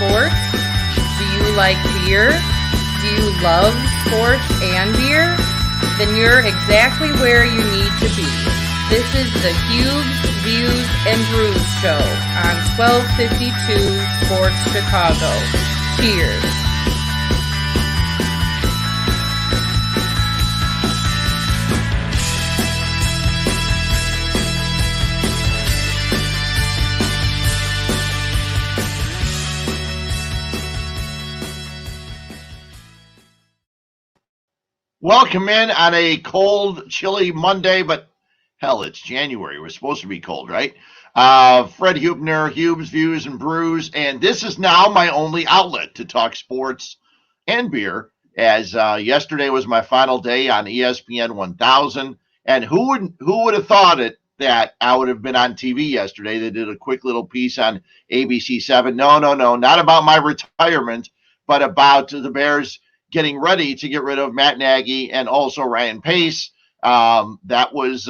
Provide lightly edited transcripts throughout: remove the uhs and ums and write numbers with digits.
sports? Do you like beer? Do you love sports and beer? Then you're exactly where you need to be. This is the Huebs Views Brews show on 1252 Sports Chicago. Cheers. Welcome in on a cold, chilly Monday, but hell, it's January. We're supposed to be cold, right? Fred Huebner, Huebs Views and Brews, and this is now my only outlet to talk sports and beer, as yesterday was my final day on ESPN 1000, and who would have thought it that I would have been on TV yesterday? They did a quick little piece on ABC 7. No, not about my retirement, but about the Bears getting ready to get rid of Matt Nagy and also Ryan Pace. That was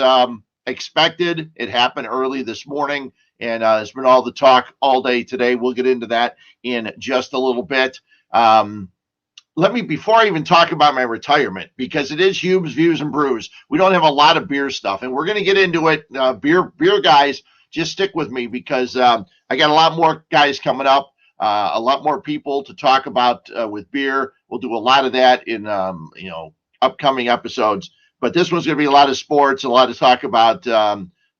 expected. It happened early this morning, and there's been all the talk all day today. We'll get into that in just a little bit. Before I even talk about my retirement, because it is Huebs Views and Brews, we don't have a lot of beer stuff, and we're going to get into it. Beer guys, just stick with me, because I got a lot more guys coming up. A lot more people to talk about with beer. We'll do a lot of that in upcoming episodes. But this one's going to be a lot of sports, a lot of talk about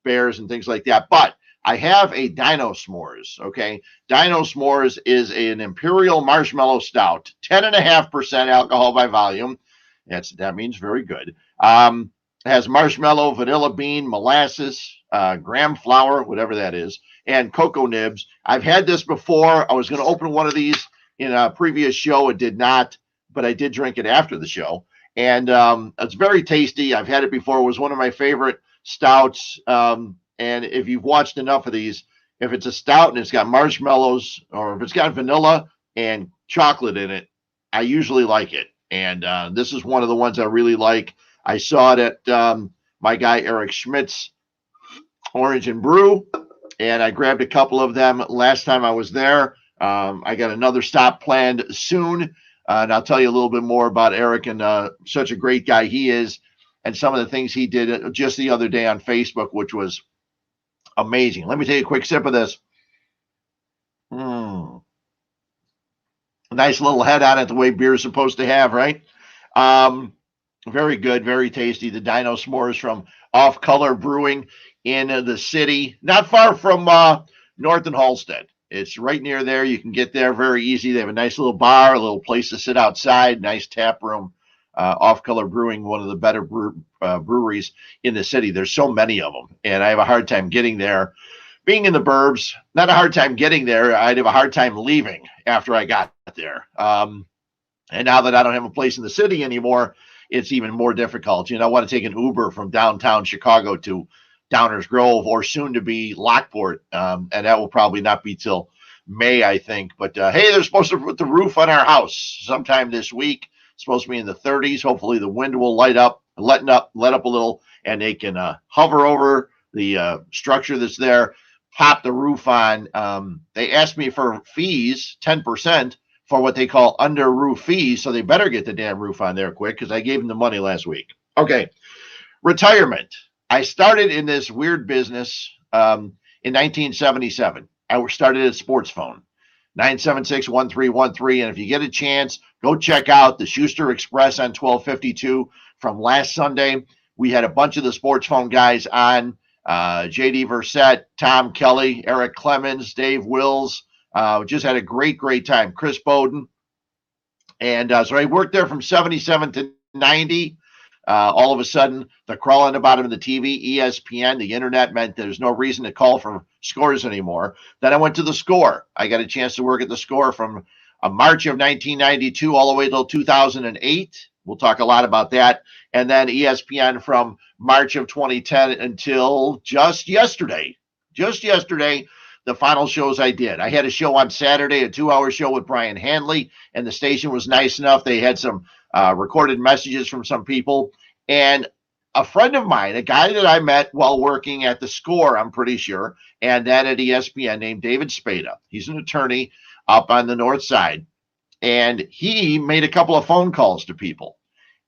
Bears and things like that. But I have a Dino S'mores. Okay, Dino S'mores is an Imperial Marshmallow Stout, 10.5% alcohol by volume. That means very good. Has marshmallow, vanilla bean, molasses, graham flour, whatever that is, and cocoa nibs. I've had this before. I was going to open one of these in a previous show. It did not, but I did drink it after the show. And it's very tasty. I've had it before. It was one of my favorite stouts. And if you've watched enough of these, if it's a stout and it's got marshmallows, or if it's got vanilla and chocolate in it, I usually like it. And this is one of the ones I really like. I saw it at my guy Eric Schmidt's Orange and Brew, and I grabbed a couple of them last time I was there. I got another stop planned soon, and I'll tell you a little bit more about Eric and such a great guy he is, and some of the things he did just the other day on Facebook, which was amazing. Let me take a quick sip of this. Nice little head on it, the way beer is supposed to have, right? Very good, very tasty. The Dino S'mores from Off Color Brewing in the city, not far from North and Halstead. It's right near there. You can get there very easy. They have a nice little bar, a little place to sit outside, nice tap room. Off Color Brewing, one of the better breweries in the city. There's so many of them, and I have a hard time getting there. Being in the burbs, not a hard time getting there. I'd have a hard time leaving after I got there. And now that I don't have a place in the city anymore, it's even more difficult. I want to take an Uber from downtown Chicago to Downers Grove, or soon to be Lockport. And that will probably not be till May, I think. But hey, they're supposed to put the roof on our house sometime this week. It's supposed to be in the 30s. Hopefully the wind will let up a little, and they can hover over the structure that's there, pop the roof on. They asked me for fees, 10%. For what they call under roof fees, so they better get the damn roof on there quick, because I gave them the money last week. Okay, retirement. I started in this weird business in 1977. I started at Sports Phone, 976-1313, and if you get a chance, go check out the Schuster Express on 1252 from last Sunday. We had a bunch of the Sports Phone guys on, J.D. Versett, Tom Kelly, Eric Clemens, Dave Wills. Just had a great time. Chris Bowden. And so I worked there from 77 to 90. All of a sudden, the crawling about him in the TV, ESPN, the internet meant there's no reason to call for scores anymore. Then I went to the Score. I got a chance to work at the Score from March of 1992 all the way till 2008. We'll talk a lot about that. And then ESPN from March of 2010 until just yesterday. The final shows I did. I had a show on Saturday, a 2-hour show with Brian Hanley, and the station was nice enough. They had some recorded messages from some people. And a friend of mine, a guy that I met while working at the Score, I'm pretty sure, and then at ESPN, named David Spada. He's an attorney. up on the north side. And he made a couple of phone calls to people.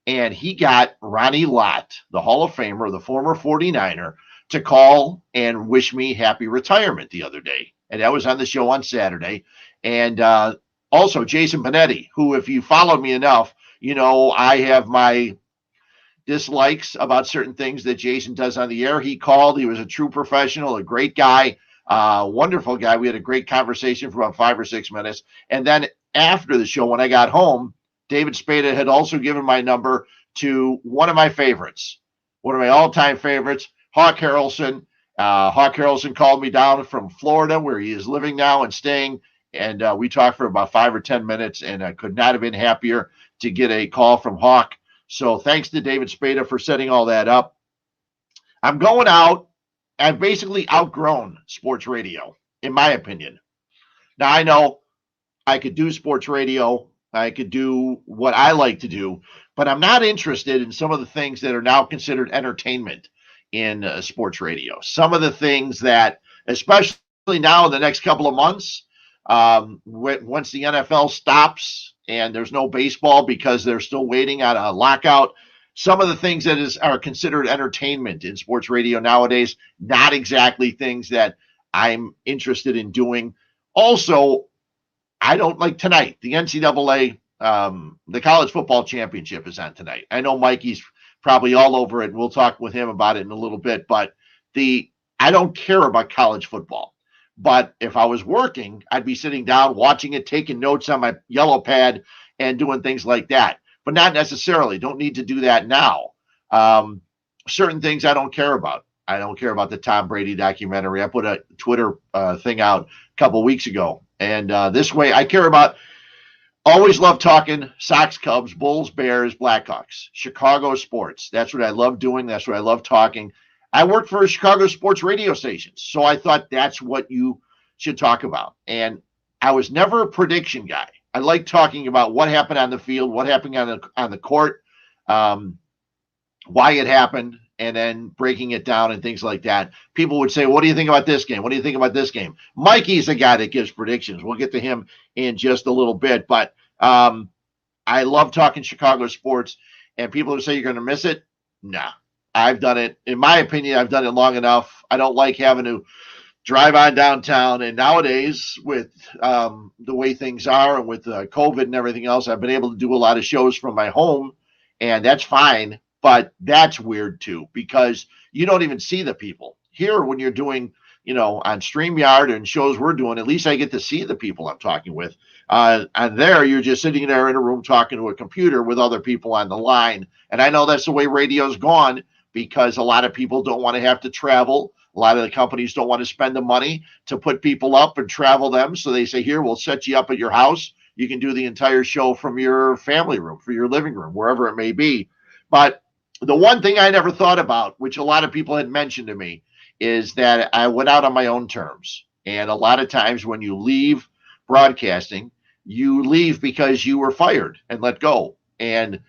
And he got Ronnie Lott, the Hall of Famer, the former 49er, to call and wish me happy retirement the other day. And that was on the show on Saturday. And also Jason Benetti, who, if you followed me enough, I have my dislikes about certain things that Jason does on the air. He called. He was a true professional, a great guy, wonderful guy. We had a great conversation for about 5 or 6 minutes. And then after the show, when I got home, David Spada had also given my number to one of my favorites, one of my all-time favorites, Hawk Harrelson. Hawk Harrelson called me down from Florida, where he is living now and staying, and we talked for about 5 or 10 minutes, and I could not have been happier to get a call from Hawk. So thanks to David Spada for setting all that up. I'm going out. I've basically outgrown sports radio, in my opinion. Now, I know I could do sports radio. I could do what I like to do, but I'm not interested in some of the things that are now considered entertainment in sports radio. Some of the things that, especially now in the next couple of months, once the NFL stops and there's no baseball because they're still waiting on a lockout, some of the things that are considered entertainment in sports radio nowadays, not exactly things that I'm interested in doing. Also, I don't like tonight. The NCAA, the college football championship is on tonight. I know Mikey's probably all over it. We'll talk with him about it in a little bit, but I don't care about college football. But if I was working, I'd be sitting down, watching it, taking notes on my yellow pad and doing things like that. But not necessarily. Don't need to do that now. Certain things I don't care about. I don't care about the Tom Brady documentary. I put a Twitter thing out a couple weeks ago. And this way I care about, always love talking Sox, Cubs, Bulls, Bears, Blackhawks, Chicago sports. That's what I love doing. That's what I love talking. I worked for a Chicago sports radio station, so I thought that's what you should talk about. And I was never a prediction guy. I like talking about what happened on the field, what happened on the court, why it happened, and then breaking it down and things like that. People would say, what do you think about this game? What do you think about this game? Mikey's the guy that gives predictions. We'll get to him in just a little bit. But I love talking Chicago sports. And people who say you're going to miss it, nah. I've done it. In my opinion, I've done it long enough. I don't like having to drive on downtown. And nowadays, with the way things are and with COVID and everything else, I've been able to do a lot of shows from my home. And that's fine. But that's weird, too, because you don't even see the people. Here, when you're doing, on StreamYard and shows we're doing, at least I get to see the people I'm talking with. And there, you're just sitting there in a room talking to a computer with other people on the line. And I know that's the way radio's gone, because a lot of people don't want to have to travel. A lot of the companies don't want to spend the money to put people up and travel them. So they say, here, we'll set you up at your house. You can do the entire show from your family room, from your living room, wherever it may be. But the one thing I never thought about, which a lot of people had mentioned to me, is that I went out on my own terms. And a lot of times when you leave broadcasting, you leave because you were fired and let go. And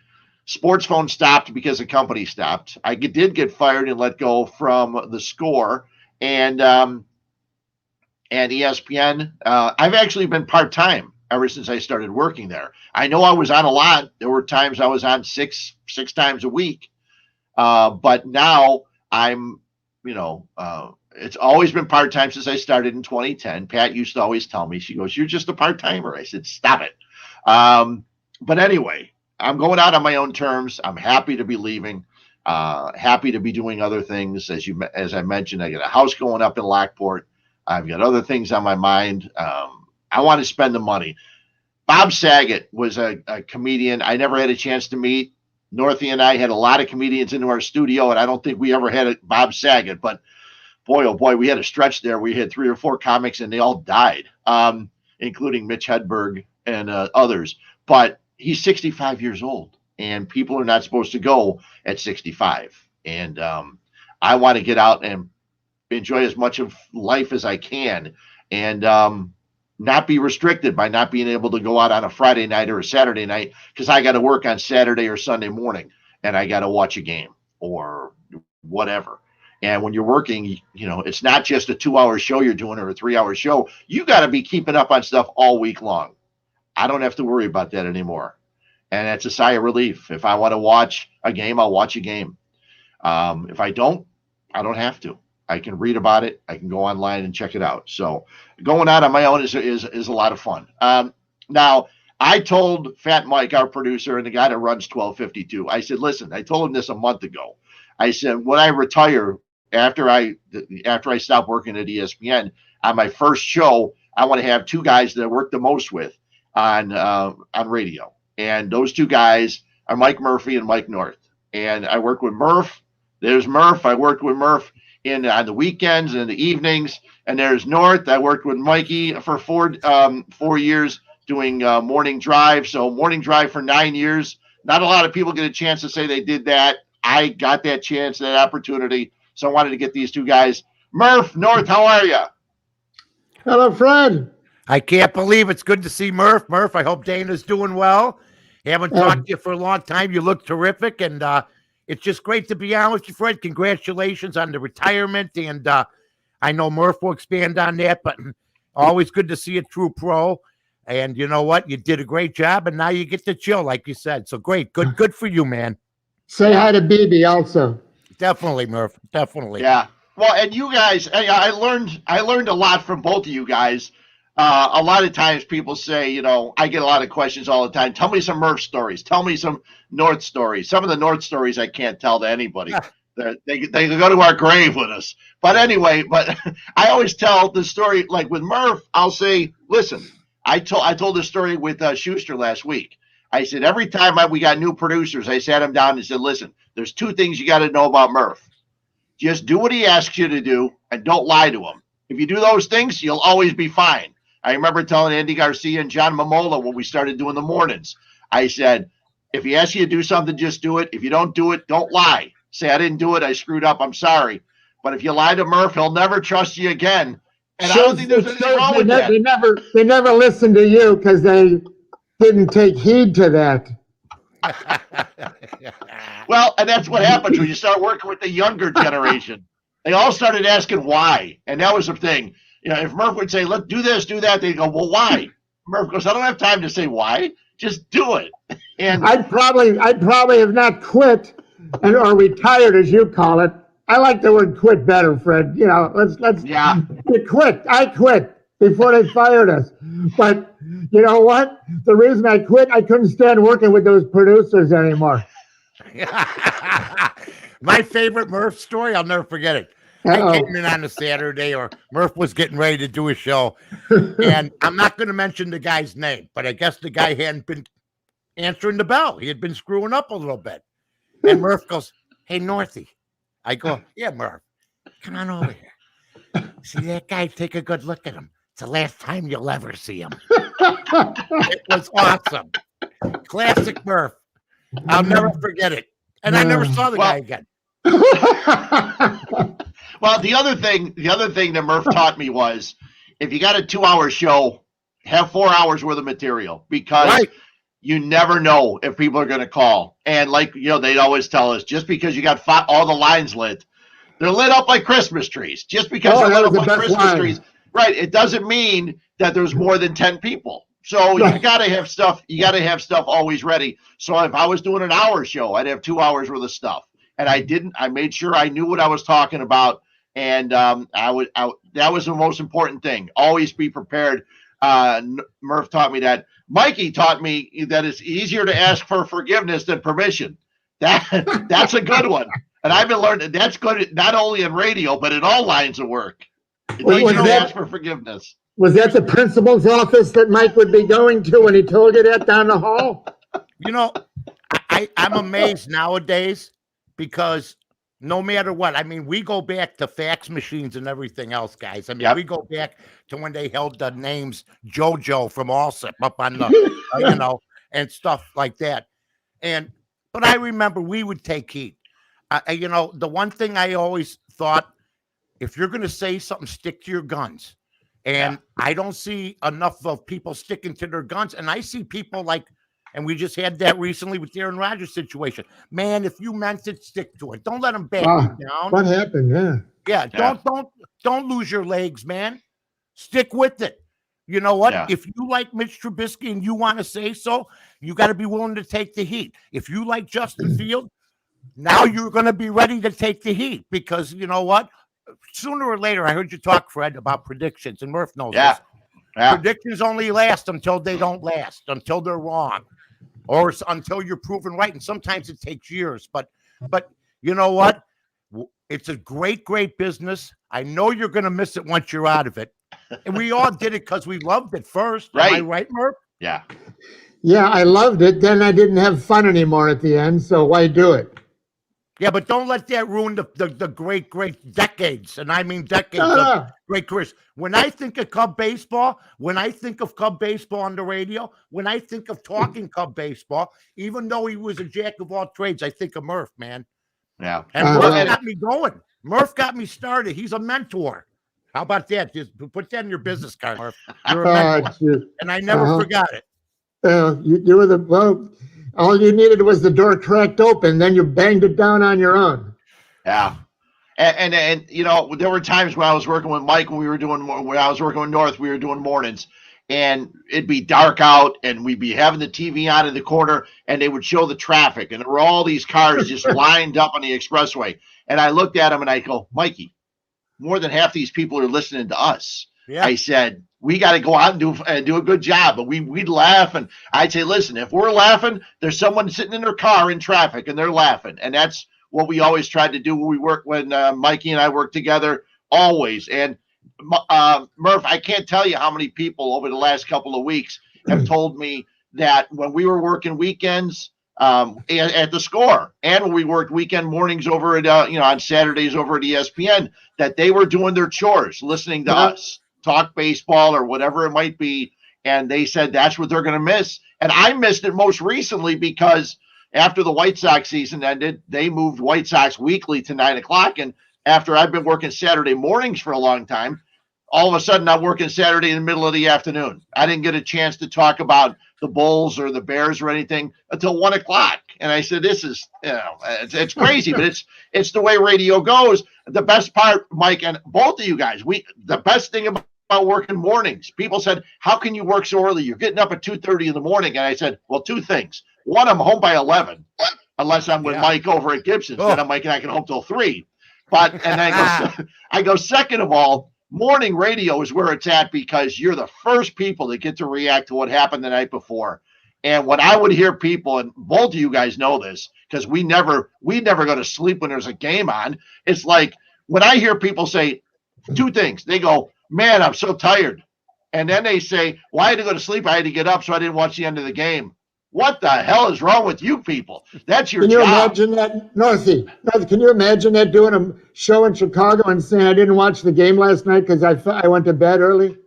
Sports Phone stopped because the company stopped. I did get fired and let go from The Score and ESPN. I've actually been part-time ever since I started working there. I know I was on a lot. There were times I was on six times a week. But now I'm, it's always been part-time since I started in 2010. Pat used to always tell me, she goes, you're just a part-timer. I said, stop it. But anyway, I'm going out on my own terms. I'm happy to be leaving, happy to be doing other things. As I mentioned, I got a house going up in Lockport. I've got other things on my mind. I want to spend the money. Bob Saget was a comedian I never had a chance to meet. Northie and I had a lot of comedians into our studio, and I don't think we ever had Bob Saget. But boy, oh boy, we had a stretch there. We had 3 or 4 comics, and they all died, including Mitch Hedberg and others. But he's 65 years old, and people are not supposed to go at 65. And I want to get out and enjoy as much of life as I can, and not be restricted by not being able to go out on a Friday night or a Saturday night because I got to work on Saturday or Sunday morning and I got to watch a game or whatever. And when you're working, it's not just a 2-hour show you're doing or a 3-hour show. You got to be keeping up on stuff all week long. I don't have to worry about that anymore. And that's a sigh of relief. If I want to watch a game, I'll watch a game. If I don't have to. I can read about it. I can go online and check it out. So going out on my own is a lot of fun. Now, I told Fat Mike, our producer, and the guy that runs 1252, I said, listen, I told him this a month ago. I said, when I retire, after I stop working at ESPN, on my first show, I want to have two guys that I work the most with on radio. And those two guys are Mike Murphy and Mike North. And I work with Murph. There's Murph. I worked with Murph on the weekends and the evenings. And there's North. I worked with Mikey for 4 years doing morning drive. So morning drive for 9 years. Not a lot of people get a chance to say they did that. I got that chance, that opportunity. So I wanted to get these two guys. Murph, North, how are you? Hello, Fred. I can't believe it's good to see Murph. Murph, I hope Dana's doing well. Haven't talked to you for a long time. You look terrific, and it's just great to be on with you, Fred. Congratulations on the retirement, and I know Murph will expand on that, but always good to see a true pro. And you know what? You did a great job, and now you get to chill, like you said. So great. Good for you, man. Say hi to BB also. Definitely, Murph. Definitely. Yeah. Well, and you guys, I learned a lot from both of you guys. A lot of times people say, I get a lot of questions all the time. Tell me some Murph stories. Tell me some North stories. Some of the North stories I can't tell to anybody. They can go to our grave with us. But anyway, I always tell the story, like with Murph, I'll say, listen, I told the story with Schuster last week. I said, every time we got new producers, I sat him down and said, listen, there's two things you got to know about Murph. Just do what he asks you to do and don't lie to him. If you do those things, you'll always be fine. I remember telling Andy Garcia and John Momola when we started doing the mornings, I said, if he asks you to do something, just do it. If you don't do it, don't lie. Say, I didn't do it. I screwed up. I'm sorry. But if you lie to Murph, he'll never trust you again. And I don't think there's anything wrong with that. They never listened to you because they didn't take heed to that. Well, and that's what happens when you start working with the younger generation. They all started asking why. And that was the thing. If Murph would say, let's do this, do that, they'd go, well, why? Murph goes, I don't have time to say why. Just do it. And I'd probably have not quit or retired, as you call it. I like the word quit better, Fred. Let's yeah. Quit. I quit before they fired us. But you know what? The reason I quit, I couldn't stand working with those producers anymore. My favorite Murph story, I'll never forget it. I came in on a Saturday, or Murph was getting ready to do a show, and I'm not going to mention the guy's name, but I guess the guy hadn't been answering the bell. He had been screwing up a little bit. And Murph goes, hey, Northy. I go, yeah, Murph, come on over here. See that guy? Take a good look at him. It's the last time you'll ever see him. It was awesome. Classic Murph. I'll never forget it. And I never saw the guy again. Well, the other thing that Murph taught me was, if you got a 2-hour show, have 4 hours worth of material, because you never know if people are going to call. And like, they'd always tell us, just because you got all the lines lit, they're lit up like Christmas trees. Just because they're lit up like Christmas trees, right? It doesn't mean that there's more than 10 people. So you got to have stuff. You got to have stuff always ready. So if I was doing an hour show, I'd have 2 hours worth of stuff. And I didn't. I made sure I knew what I was talking about. And that was the most important thing. Always be prepared. Murph taught me that. Mikey taught me that it's easier to ask for forgiveness than permission. That's a good one. And I've been learning that's good not only in radio, but in all lines of work. It's easier to ask for forgiveness. Was that the principal's office that Mike would be going to when he told you that down the hall? I'm amazed nowadays, because no matter what, I mean, we go back to fax machines and everything else, guys. I mean, we go back to when they held the names JoJo from Allsip up on the, and stuff like that. But I remember we would take heat. The one thing I always thought, if you're going to say something, stick to your guns. And I don't see enough of people sticking to their guns. And I see people And we just had that recently with the Aaron Rodgers situation. Man, if you meant it, stick to it. Don't let them back you down. What happened? Yeah, don't lose your legs, man. Stick with it. You know what? Yeah. If you like Mitch Trubisky and you want to say so, you got to be willing to take the heat. If you like Justin Fields, now you're going to be ready to take the heat because you know what? Sooner or later, I heard you talk, Fred, about predictions, and Murph knows this. Predictions only last until they don't last, until they're wrong, or until you're proven right. And sometimes it takes years. But you know what? It's a great, great business. I know you're going to miss it once you're out of it. And we all did it because we loved it first. Right. Am I right, Murph? Yeah. Yeah, I loved it. Then I didn't have fun anymore at the end, so why do it? Yeah, but don't let that ruin the great, great decades, and I mean decades of great careers. When I think of Cub baseball, when I think of Cub baseball on the radio, when I think of talking Cub baseball, even though he was a jack of all trades, I think of Murph, man. Yeah. And Murph got me going. Murph got me started. He's a mentor. How about that? Just put that in your business card, Murph. You're a mentor. And I never forgot it. You were all you needed was the door cracked open, then you banged it down on your own. Yeah. And you know, there were times when I was working with Mike when I was working with North, we were doing mornings, and it'd be dark out, and we'd be having the TV on in the corner, and they would show the traffic, and there were all these cars just lined up on the expressway. And I looked at him and I go, Mikey, more than half these people are listening to us. Yeah. I said, we got to go out and do a good job. But we'd laugh. And I'd say, listen, if we're laughing, there's someone sitting in their car in traffic and they're laughing. And that's what we always tried to do when Mikey and I worked together, always. And Murph, I can't tell you how many people over the last couple of weeks have told me that when we were working weekends at the Score, and when we worked weekend mornings over at on Saturdays over at ESPN, that they were doing their chores, listening to us talk baseball or whatever it might be, and they said that's what they're going to miss. And I missed it most recently because after the White Sox season ended, they moved White Sox Weekly to 9 o'clock, and after I've been working Saturday mornings for a long time, all of a sudden I'm working Saturday in the middle of the afternoon. I didn't get a chance to talk about the Bulls or the Bears or anything until 1 o'clock. And I said, this is, it's crazy, but it's the way radio goes. The best part, Mike, and both of you guys, the best thing about working mornings, people said, how can you work so early? You're getting up at 2:30 in the morning. And I said, well, two things. One, I'm home by 11, unless I'm with Mike over at Gibson's. Then I'm not getting home till 3. But, and I go, second of all, morning radio is where it's at because you're the first people that get to react to what happened the night before. And when I would hear people, and both of you guys know this, because we never go to sleep when there's a game on. It's like when I hear people say two things, they go, man, I'm so tired. And then they say, well, I had to go to sleep. I had to get up, so I didn't watch the end of the game. What the hell is wrong with you people? That's your job. Can you imagine that, Northie? Can you imagine that doing a show in Chicago and saying I didn't watch the game last night because I went to bed early?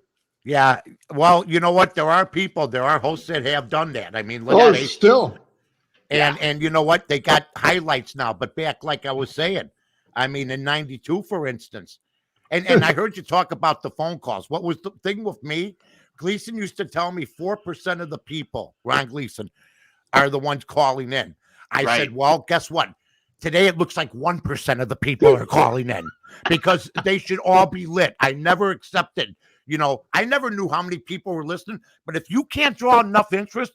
Yeah. Well, you know what? There are hosts that have done that. I mean, still. And you know what? They got highlights now, but back, like I was saying, I mean, in 92, for instance, and I heard you talk about the phone calls. What was the thing with me? Gleason used to tell me 4% of the people, Ron Gleason, are the ones calling in. I said, well, guess what? Today it looks like 1% of the people are calling in because they should all be lit. I never accepted, I never knew how many people were listening. But if you can't draw enough interest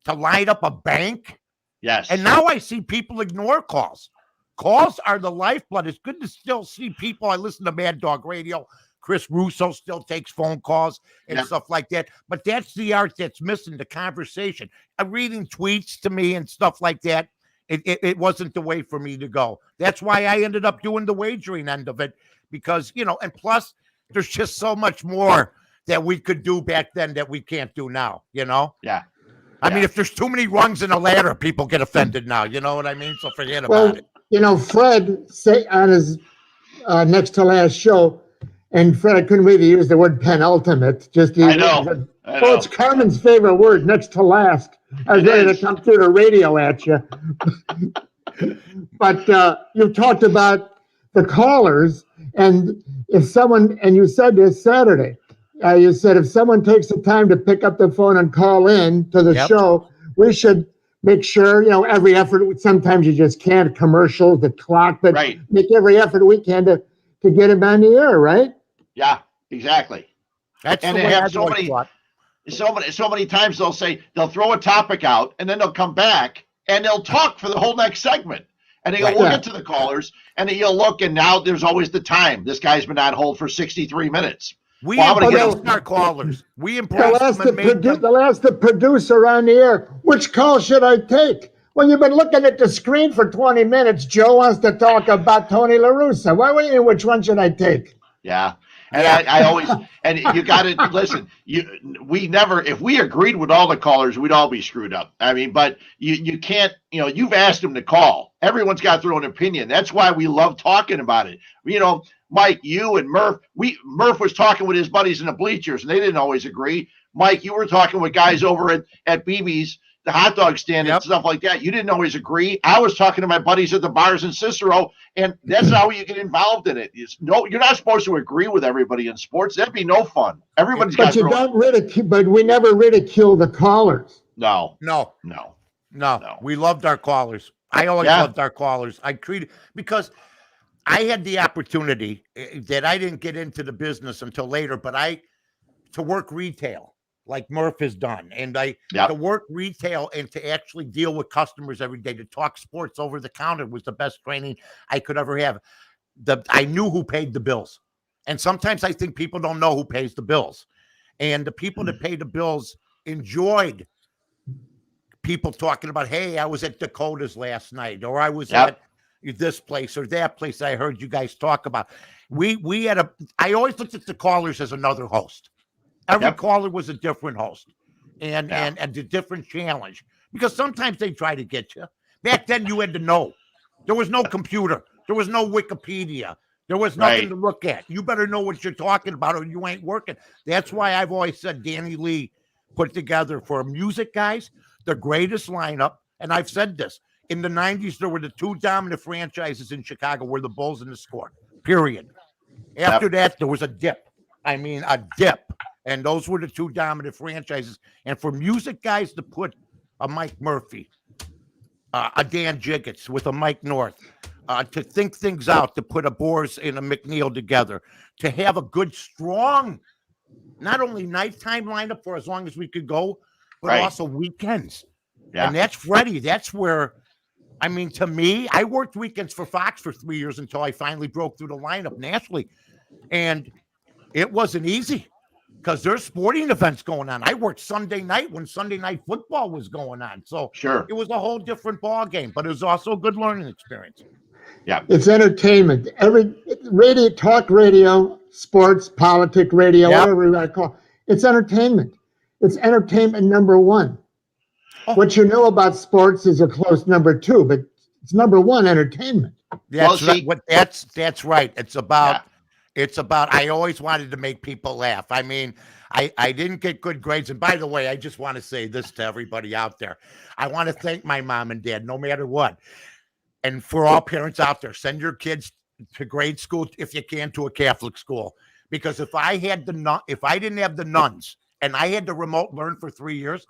to light up a bank, yes. And now I see people ignore calls. Calls are the lifeblood. It's good to still see people. I listen to Mad Dog Radio. Chris Russo still takes phone calls and stuff like that. But that's the art that's missing, the conversation. Reading tweets to me and stuff like that, it wasn't the way for me to go. That's why I ended up doing the wagering end of it because, and plus there's just so much more that we could do back then that we can't do now, Yeah. I mean, if there's too many rungs in a ladder, people get offended now. You know what I mean? So forget about it. Fred say on his next to last show, and Fred, I couldn't believe he used the word penultimate. I know. It's Carmen's favorite word, next to last. I was ready to come through the radio at you. But you talked about the callers, and you said this Saturday, you said if someone takes the time to pick up the phone and call in to the show, we should make sure, every effort. Sometimes you just can't, commercials, the clock, but make every effort we can to get him on the air, right? Yeah, exactly. That's and the they way have I've always thought. So many times they'll throw a topic out and then they'll come back and they'll talk for the whole next segment. And they go, we'll get to the callers. And then you'll look, and now there's always the time. This guy's been on hold for 63 minutes. We embrace our callers. We embrace them and make them. They'll ask the producer on the air, which call should I take? Well, you've been looking at the screen for 20 minutes. Joe wants to talk about Tony La Russa. Which one should I take? Yeah. And I always, and you got to listen. We never, if we agreed with all the callers, we'd all be screwed up. I mean, but you can't. You've asked them to call. Everyone's got their own opinion. That's why we love talking about it. Mike, you and Murph. Murph was talking with his buddies in the bleachers, and they didn't always agree. Mike, you were talking with guys over at BB's, the hot dog stand, and stuff like that. You didn't always agree. I was talking to my buddies at the bars in Cicero, and that's how you get involved in it. You're not supposed to agree with everybody in sports. That'd be no fun. Everybody's got their own. But we never ridicule the callers. No. We loved our callers. I always loved our callers. Because I had the opportunity that I didn't get into the business until later, but to work retail like Murph has done, and to work retail and to actually deal with customers every day, to talk sports over the counter was the best training I could ever have. I knew who paid the bills, and sometimes I think people don't know who pays the bills, and the people that pay the bills enjoyed people talking about, hey, I was at Dakota's last night, or I was at this place or that place I heard you guys talk about. I always looked at the callers as another host. Every caller was a different host and a different challenge, because sometimes they try to get you. Back then you had to know. There was no computer. There was no Wikipedia. There was nothing to look at. You better know what you're talking about or you ain't working. That's why I've always said Danny Lee put together for music guys the greatest lineup. And I've said this. In the 90s, there were the two dominant franchises in Chicago were the Bulls and the Score, period. After that, there was a dip. I mean, a dip. And those were the two dominant franchises. And for music guys to put a Mike Murphy, a Dan Jiggets with a Mike North, to think things out, to put a Boers and a McNeil together, to have a good, strong, not only nighttime lineup for as long as we could go, but also weekends. Yeah. And that's Freddie. That's where, I mean, to me, I worked weekends for Fox for 3 years until I finally broke through the lineup nationally. And it wasn't easy, because there's sporting events going on. I worked Sunday night when Sunday night football was going on. So it was a whole different ball game, but it was also a good learning experience. Yeah. It's entertainment. Every radio, talk radio, sports, politics radio, whatever you want to call it. It's entertainment. It's entertainment number one. What you know about sports is a close number two, but it's number one, entertainment. That's right. It's about I always wanted to make people laugh. I mean, I didn't get good grades. And by the way, I just want to say this to everybody out there. I want to thank my mom and dad, no matter what. And for all parents out there, send your kids to grade school if you can, to a Catholic school. Because if I didn't have the nuns and I had to remote learn for 3 years,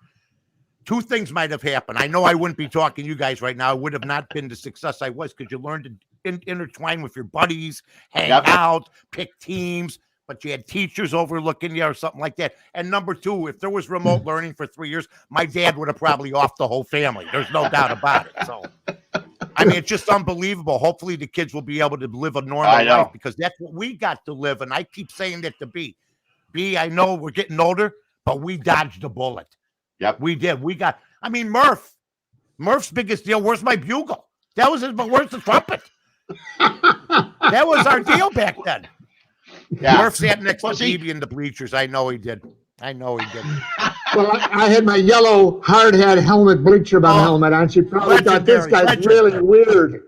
two things might have happened. I know I wouldn't be talking to you guys right now. I would have not been the success I was, because you learned to intertwine with your buddies, hang out, pick teams, but you had teachers overlooking you or something like that. And number two, if there was remote learning for 3 years, my dad would have probably offed the whole family. There's no doubt about it. So, I mean, it's just unbelievable. Hopefully the kids will be able to live a normal life, because that's what we got to live. And I keep saying that to B, I know we're getting older, but we dodged a bullet. Yep. We did. Murph's biggest deal, where's my bugle? That was but where's the trumpet? That was our deal back then. Yeah. Murph sat next to Stevie in the bleachers. I know he did. Well, I had my yellow hard hat helmet, bleacher bum helmet on. She probably thought this guy's really weird.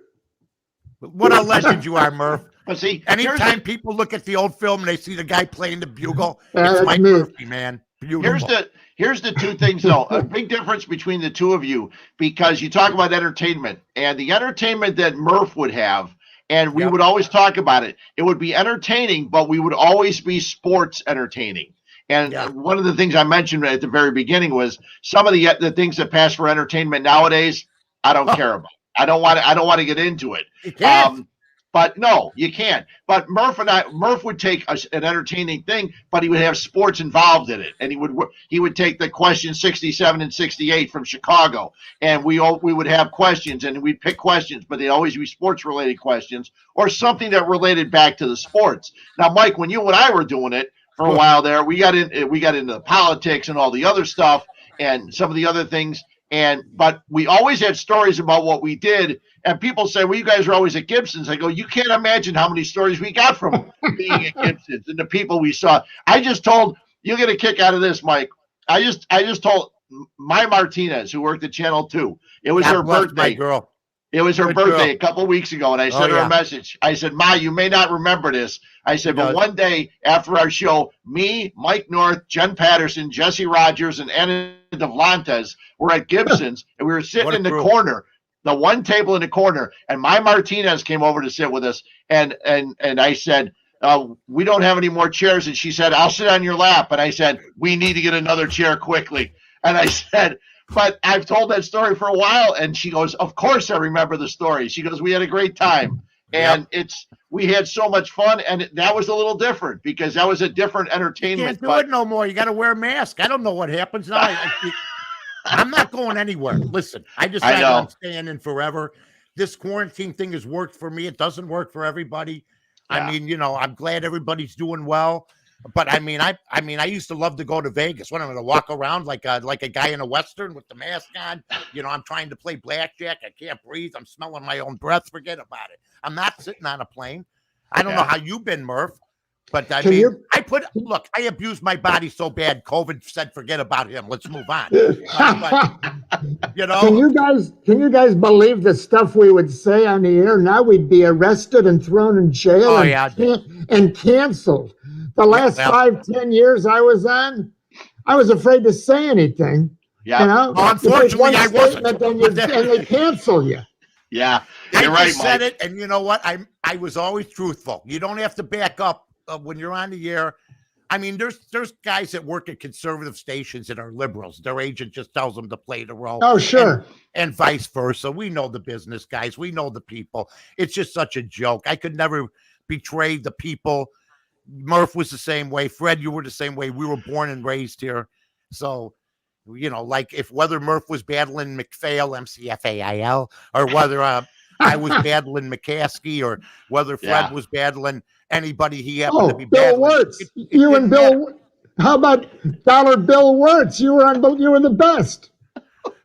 What a legend you are, Murph. But see, anytime people look at the old film and they see the guy playing the bugle, it's Mike Murphy, man. Beautiful. Here's the two things, though. A big difference between the two of you, because you talk about entertainment, and the entertainment that Murph would have, and we would always talk about it. It would be entertaining, but we would always be sports entertaining. And one of the things I mentioned at the very beginning was some of the things that pass for entertainment nowadays, I don't care about. I don't want to get into it. You can't. But no, you can't. But Murph would take an entertaining thing, but he would have sports involved in it, and he would take the question 67 and 68 from Chicago, and we would have questions, and we'd pick questions, but they'd always be sports related questions or something that related back to the sports. Now, Mike, when you and I were doing it for a while there, we got into the politics and all the other stuff and some of the other things. But we always had stories about what we did, and people say, well, you guys are always at Gibson's. I go, you can't imagine how many stories we got from being at Gibson's and the people we saw. I just told, you'll get a kick out of this, Mike. I just told my Martinez, who worked at Channel 2, it was her birthday. Girl. It was her birthday a couple of weeks ago, and I sent her a message. I said, Ma, you may not remember this. I said, but one day after our show, me, Mike North, Jen Patterson, Jesse Rogers, and Anna Devlantes were at Gibson's, and we were sitting in the corner, the one table in the corner, and my Martinez came over to sit with us, and I said, we don't have any more chairs, and she said, I'll sit on your lap, and I said, we need to get another chair quickly, and I said, but I've told that story for a while, and she goes, of course I remember the story. She goes, we had a great time, and we had so much fun, and that was a little different because that was a different entertainment. You can't do it no more. You got to wear a mask. I don't know what happens now. I'm not going anywhere. Listen, I decided I'm staying in forever. This quarantine thing has worked for me. It doesn't work for everybody. Yeah. I mean, I'm glad everybody's doing well. But I mean, I used to love to go to Vegas when I'm going to walk around like a guy in a Western with the mask on. I'm trying to play blackjack. I can't breathe. I'm smelling my own breath. Forget about it. I'm not sitting on a plane. I don't know how you've been, Murph, but I abused my body so bad. COVID said, forget about him. Let's move on. Can you guys believe the stuff we would say on the air? Now we'd be arrested and thrown in jail and canceled. The last 5-10 years I was on, I was afraid to say anything. Yeah. Well, unfortunately, I wasn't. And they cancel you. Yeah. You're right, Mike. Said it, and you know what? I was always truthful. You don't have to back up when you're on the air. I mean, there's guys that work at conservative stations that are liberals. Their agent just tells them to play the role. Oh, sure. And vice versa. We know the business guys. We know the people. It's just such a joke. I could never betray the people. Murph was the same way. Fred, you were the same way. We were born and raised here. So, like whether Murph was battling McPhail, MCFAIL, or whether I was battling McCaskey, or whether Fred was battling anybody he happened to be Bill battling. Wirtz. You and Bill. How about Dollar Bill Wirtz? You were the best.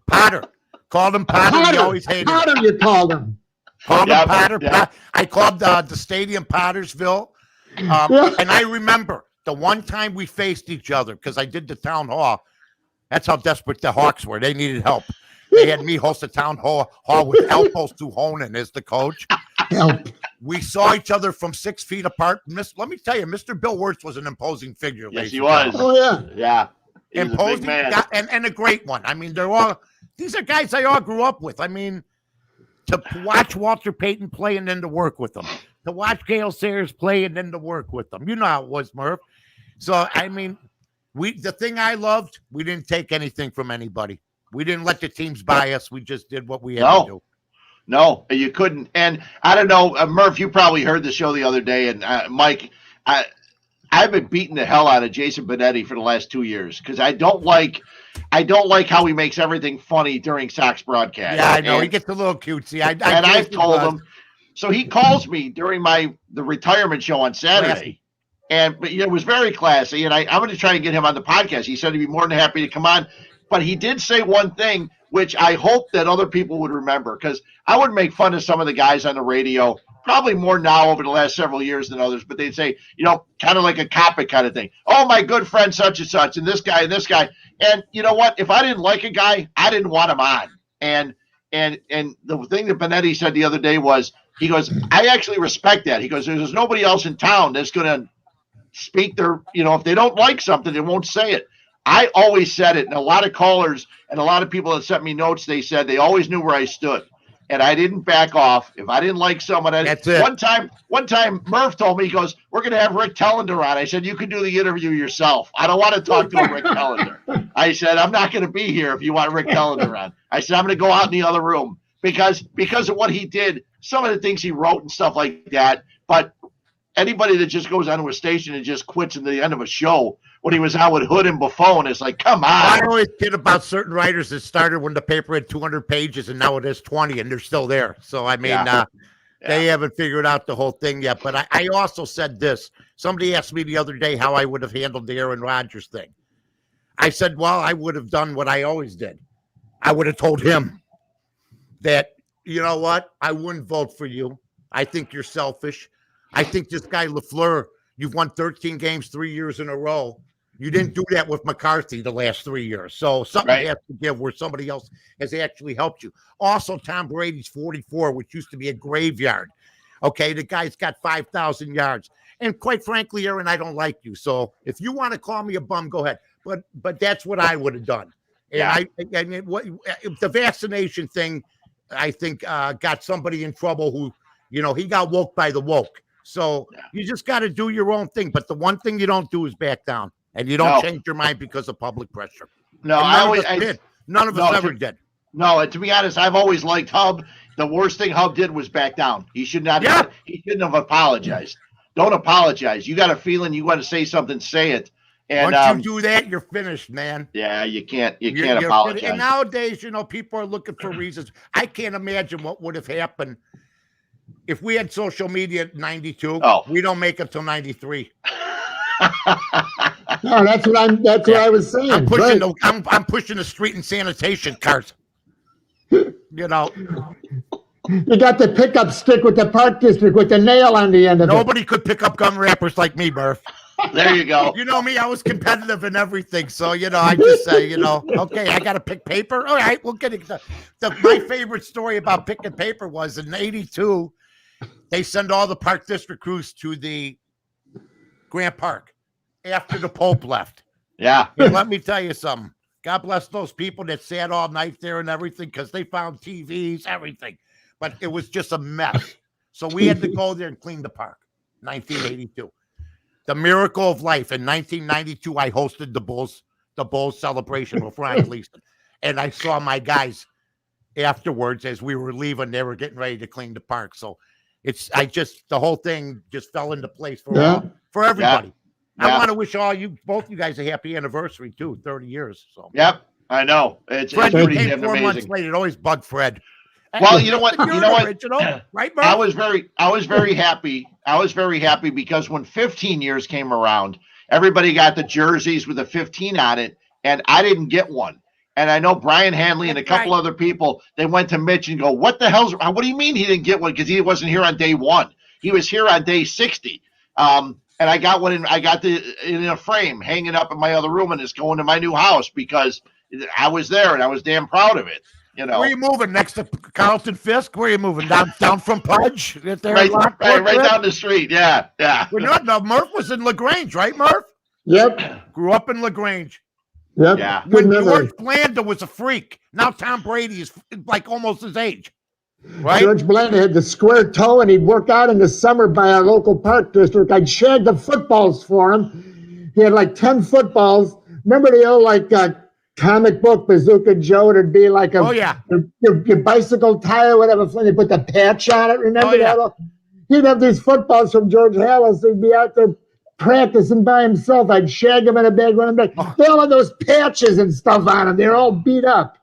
Potter. Called him Potter. He always hated Potter, you called him. Called him Potter. Yeah. I called the stadium Pottersville. And I remember the one time we faced each other because I did the town hall. That's how desperate the Hawks were. They needed help. They had me host a town hall with Alpos Tuhonen as the coach. We saw each other from 6 feet apart. Let me tell you, Mr. Bill Wirtz was an imposing figure. Yes, he was. Oh, yeah. Yeah. Imposing and a great one. I mean, these are guys I all grew up with. I mean, to watch Walter Payton play and then to work with them. To watch Gale Sayers play and then to work with them. You know how it was, Murph. So, I mean, the thing I loved, we didn't take anything from anybody. We didn't let the teams buy us. We just did what we had to do. No, you couldn't. And I don't know, Murph, you probably heard the show the other day. And Mike, I've been beating the hell out of Jason Benetti for the last 2 years because I don't like how he makes everything funny during Sox broadcast. Yeah, I know. He gets a little cutesy. I've told him. So he calls me during the retirement show on Saturday, but it was very classy. And I'm going to try to get him on the podcast. He said he'd be more than happy to come on. But he did say one thing, which I hope that other people would remember, because I would make fun of some of the guys on the radio, probably more now over the last several years than others. But they'd say, kind of like a Copic kind of thing. Oh, my good friend such and such, and this guy and this guy. And you know what? If I didn't like a guy, I didn't want him on. And the thing that Benetti said the other day was, he goes, I actually respect that. He goes, there's nobody else in town that's going to speak their, if they don't like something, they won't say it. I always said it. And a lot of callers and a lot of people that sent me notes, they said they always knew where I stood. and I didn't back off. If I didn't like someone, That's it. One time, Murph told me, he goes, "We're going to have Rick Tellender on." I said, "You can do the interview yourself. I don't want to talk to Rick Tellender." I said, "I'm not going to be here if you want Rick Tellender on." I said, "I'm going to go out in the other room because of what he did, some of the things he wrote and stuff like that." But anybody that just goes onto a station and just quits at the end of a show when he was out with Hood and Buffon, it's like, come on. I always kid about certain writers that started when the paper had 200 pages and now it has 20 and they're still there. So, I mean, they haven't figured out the whole thing yet. But I also said this. Somebody asked me the other day how I would have handled the Aaron Rodgers thing. I said, well, I would have done what I always did. I would have told him that, you know what? I wouldn't vote for you. I think you're selfish. I think this guy LaFleur, you've won 13 games 3 years in a row. You didn't do that with McCarthy the last 3 years. So something has to give where somebody else has actually helped you. Also, Tom Brady's 44, which used to be a graveyard. Okay, the guy's got 5,000 yards. And quite frankly, Aaron, I don't like you. So if you want to call me a bum, go ahead. But that's what I would have done. And the vaccination thing, I think, got somebody in trouble who, he got woke by the woke. So you just got to do your own thing. But the one thing you don't do is back down. And you don't change your mind because of public pressure. No, none of us ever did. No, to be honest, I've always liked Hub. The worst thing Hub did was back down. He should not. Yeah. He shouldn't have apologized. Don't apologize. You got a feeling you want to say something, say it. And once you do that, you're finished, man. Yeah, you can't apologize. And nowadays, people are looking for reasons. I can't imagine what would have happened if we had social media at 92. Oh. We don't make it till 93. No, that's what I was saying. I'm pushing the street and sanitation cars. You got the pickup stick with the park district with the nail on the end of it. Nobody could pick up gum wrappers like me, Murph. There you go. You know me, I was competitive in everything. So, I just say, okay, I got to pick paper. All right, we'll get it. My favorite story about picking paper was in 82, they send all the park district crews to the Grant Park after the Pope left. Yeah. And let me tell you something. God bless those people that sat all night there and everything because they found TVs, everything. But it was just a mess. So we had to go there and clean the park. 1982. The miracle of life. In 1992, I hosted the Bulls celebration with Ron Gleason. And I saw my guys afterwards as we were leaving. They were getting ready to clean the park. So the whole thing just fell into place for everybody. Yeah. I want to wish both you guys a happy anniversary too, 30 years. So. Yep, I know. It's pretty damn 4 amazing. Months later, it always bugged Fred. Well, you know what? Right, Murph? I was very happy. I was very happy because when 15 years came around, everybody got the jerseys with a 15 on it, and I didn't get one. And I know Brian Hanley and a couple other people, they went to Mitch and go, what the hell's wrong? What do you mean he didn't get one? Because he wasn't here on day 1. He was here on day 60. And I got one in a frame hanging up in my other room, and it's going to my new house because I was there and I was damn proud of it. Where are you moving? Next to Carlton Fisk? Where are you moving? Down from Pudge? Right down the street. Yeah. No, Murph was in LaGrange, right, Murph? Yep. Grew up in LaGrange. Yep. Yeah. When George Blanda was a freak. Now Tom Brady is like almost his age. Right? George Blanda had the square toe, and he'd work out in the summer by our local park district. I'd shag the footballs for him. He had like 10 footballs. Remember the old comic book Bazooka Joe? It'd be like your bicycle tire, whatever. They put the patch on it. Remember that? He'd have these footballs from George Hallis. He'd be out there practicing by himself. I'd shag him in a bag, run him back. They all had those patches and stuff on them. They're all beat up.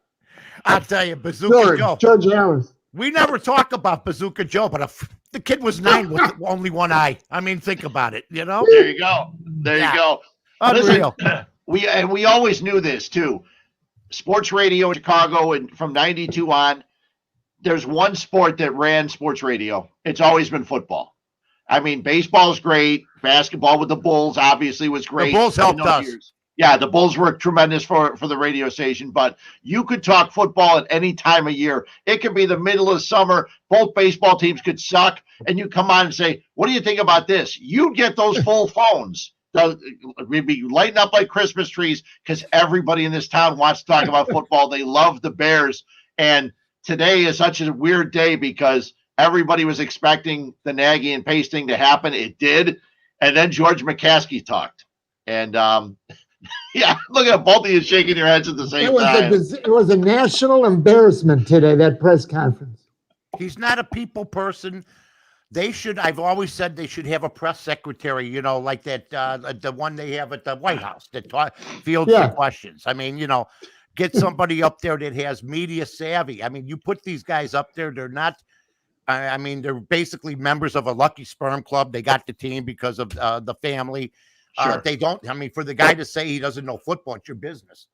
I'll tell you, Bazooka Joe. George Hallis. We never talk about Bazooka Joe, but the kid was 9 with only one eye. I mean, think about it, There you go. There you go. Unreal. Listen, we always knew this, too. Sports radio in Chicago, and from 92 on, there's one sport that ran sports radio. It's always been football. I mean, baseball's great. Basketball with the Bulls obviously was great. The Bulls helped us. Years. Yeah, the Bulls were tremendous for the radio station, but you could talk football at any time of year. It could be the middle of summer. Both baseball teams could suck, and you come on and say, what do you think about this? You'd get those full phones. We'd be lighting up like Christmas trees because everybody in this town wants to talk about football. They love the Bears, and today is such a weird day because everybody was expecting the Nagy and Pace thing to happen. It did. And then George McCaskey talked. And yeah, look at both of you shaking your heads at the same time. It was a national embarrassment today, that press conference. He's not a people person. I've always said they should have a press secretary, like that, the one they have at the White House that fields the questions. I mean, get somebody up there that has media savvy. I mean, you put these guys up there, they're not, they're basically members of a lucky sperm club. They got the team because of the family. Sure. They don't, for the guy to say he doesn't know football, it's your business.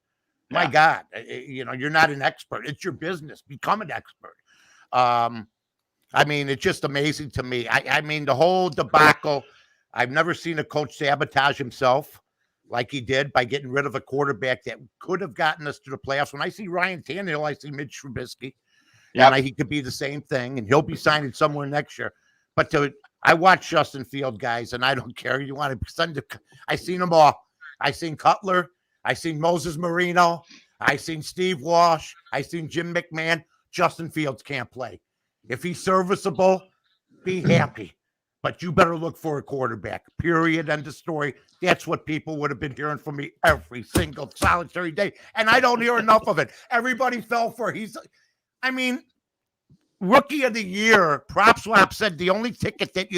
My God, you're not an expert. It's your business. Become an expert. It's just amazing to me. The whole debacle, I've never seen a coach sabotage himself like he did by getting rid of a quarterback that could have gotten us to the playoffs. When I see Ryan Tannehill, I see Mitch Trubisky. Yeah, he could be the same thing, and he'll be signing somewhere next year. But I watch Justin Field, guys, and I don't care. You want to send I seen them all. I seen Cutler. I seen Moses Marino. I seen Steve Walsh. I seen Jim McMahon. Justin Fields can't play. If he's serviceable, be happy. But you better look for a quarterback. Period. End of story. That's what people would have been hearing from me every single solitary day. And I don't hear enough of it. Everybody fell for it. Rookie of the year. Prop Swap said the only ticket that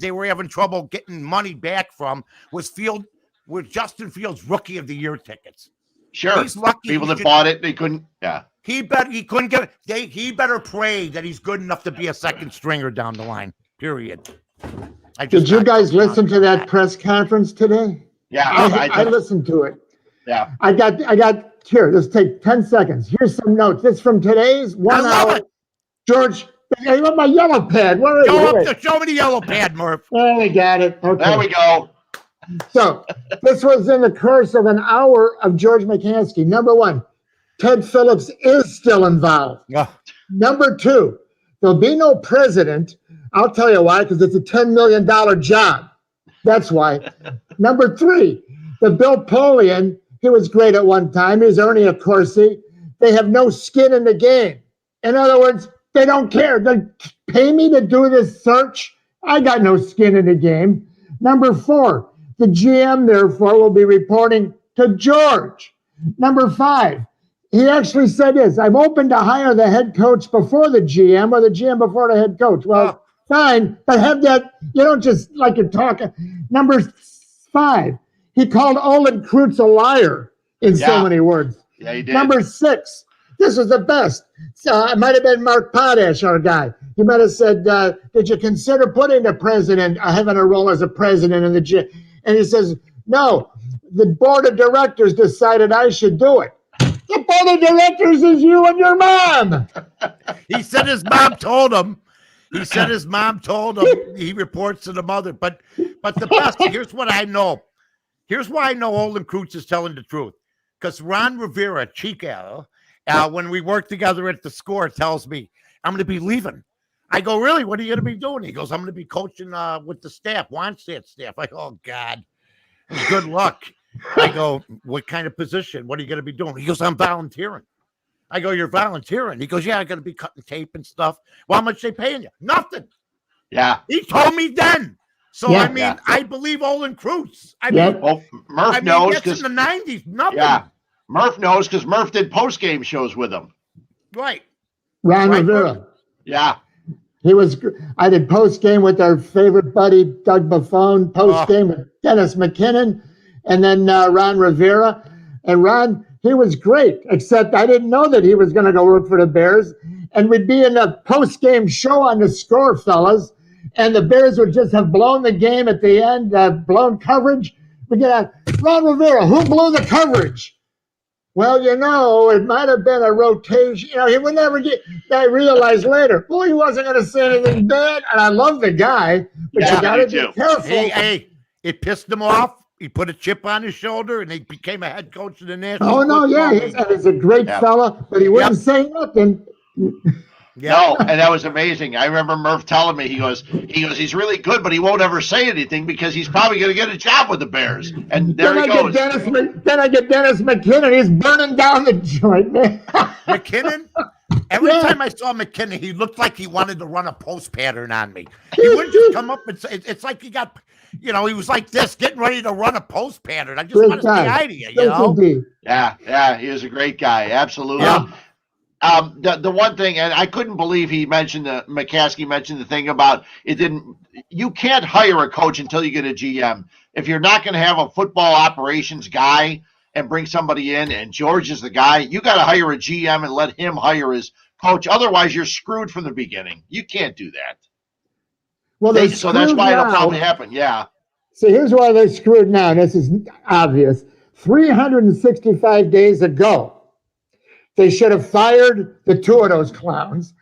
they were having trouble getting money back from was Justin Fields' Rookie of the Year tickets. Sure. He's lucky. People that bought it, they couldn't. Yeah. He couldn't get it. He better pray that he's good enough to be a second stringer down the line. Period. Did you guys listen to that press conference today? Yeah, I listened to it. Yeah. I got here. Let's take 10 seconds. Here's some notes. This from today's 1 hour. George, I want my yellow pad. Where are you? Show me the yellow pad, Murph. Oh, we got it. Okay. There we go. So this was in the course of an hour of George McCaskey. Number one, Ted Phillips is still involved. Yeah. Number two, there'll be no president. I'll tell you why, because it's a $10 million job. That's why. Number three, the Bill Polian, he was great at one time. He's Ernie Accorsi. They have no skin in the game. In other words, they don't care. They pay me to do this search. I got no skin in the game. Number four, the GM, therefore, will be reporting to George. Number five, he actually said this: I'm open to hire the head coach before the GM or the GM before the head coach. Well, fine, but have that, you don't just like you're talking. Number five, he called Olin Kreutz a liar in so many words. Yeah, he did. Number six, this was the best. It might have been Mark Potash, our guy. He might have said, did you consider putting the president, having a role as a president in the GM? And he says, no, the board of directors decided I should do it. The board of directors is you and your mom. He said his mom told him. He reports to the mother. But the best, here's what I know. Here's why I know Olin Kreutz is telling the truth. Because Ron Rivera, Chico, when we work together at the Score, tells me, I'm going to be leaving. I go, really? What are you going to be doing? He goes, I'm going to be coaching with the staff, Wannstedt staff. I go, oh, God, good luck. I go, what kind of position? What are you going to be doing? He goes, I'm volunteering. I go, you're volunteering? He goes, yeah, I'm going to be cutting tape and stuff. Well, how much they paying you? Nothing. Yeah. He told me then. So, I believe Olin Kreutz. Well, Murph knows because in the 90s, nothing. Yeah. Murph knows because Murph did post-game shows with him. Right. Ron Rivera. Yeah. I did post-game with our favorite buddy, Doug Buffone, post-game with Dennis McKinnon, and then Ron Rivera. And Ron, he was great, except I didn't know that he was going to go work for the Bears. And we'd be in a post-game show on the Score, fellas, and the Bears would just have blown the game at the end, blown coverage. We get out, Ron Rivera, who blew the coverage? Well, it might have been a rotation. He would never get. I realized later, he wasn't going to say anything bad, and I love the guy, but you got to be careful. Hey, it pissed him off. He put a chip on his shoulder, and he became a head coach of the national. Oh no, he's a great fella, but he wouldn't say nothing. Yeah. No, and that was amazing. I remember Murph telling me, he goes, he's really good, but he won't ever say anything because he's probably going to get a job with the Bears. And there he goes. Then I get Dennis McKinnon. He's burning down the joint, man. McKinnon? Every time I saw McKinnon, he looked like he wanted to run a post pattern on me. He wouldn't just come up and say, it's like he got, he was like this, getting ready to run a post pattern. I just want to say hi to you, Yeah, he was a great guy. Absolutely. Yeah. The one thing, and I couldn't believe McCaskey mentioned the thing about you can't hire a coach until you get a GM. If you're not going to have a football operations guy and bring somebody in, and George is the guy, you got to hire a GM and let him hire his coach. Otherwise, you're screwed from the beginning. You can't do that. Well, so that's why it'll probably happen. Yeah. So here's why they're screwed now. And this is obvious. 365 days ago, they should have fired the two of those clowns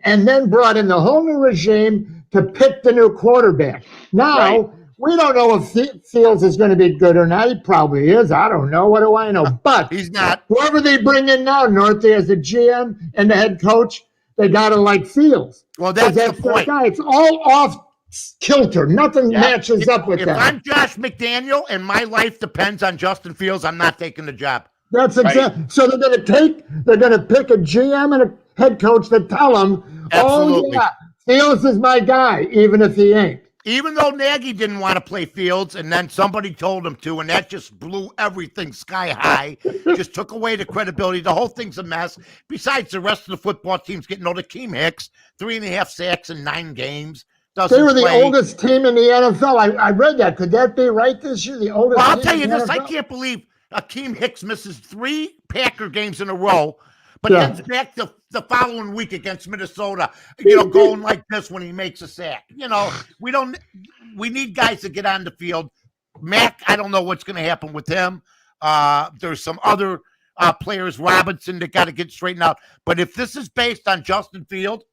and then brought in the whole new regime to pick the new quarterback. Now, we don't know if Fields is going to be good or not. He probably is. I don't know. What do I know? But he's not. Whoever they bring in now, Northey as the GM and the head coach, they got to like Fields. Well, that's the point. Guy. It's all off kilter. Nothing matches up with that. If I'm Josh McDaniel and my life depends on Justin Fields, I'm not taking the job. That's exactly. So they're going to pick a GM and a head coach that tell them, absolutely. Oh, yeah, Fields is my guy, even if he ain't. Even though Nagy didn't want to play Fields, and then somebody told him to, and that just blew everything sky high, just took away the credibility. The whole thing's a mess. Besides, the rest of the football team's getting older. Keem Hicks, 3.5 sacks in 9 games. They were the oldest team in the NFL. I read that. Could that be right this year? The oldest. Well, I'll tell you this. I can't believe Keem Hicks misses 3 Packer games in a row, but then back the following week against Minnesota, going like this when he makes a sack. We need guys to get on the field. Mac, I don't know what's going to happen with him. There's some other players, Robinson, that got to get straightened out. But if this is based on Justin Field,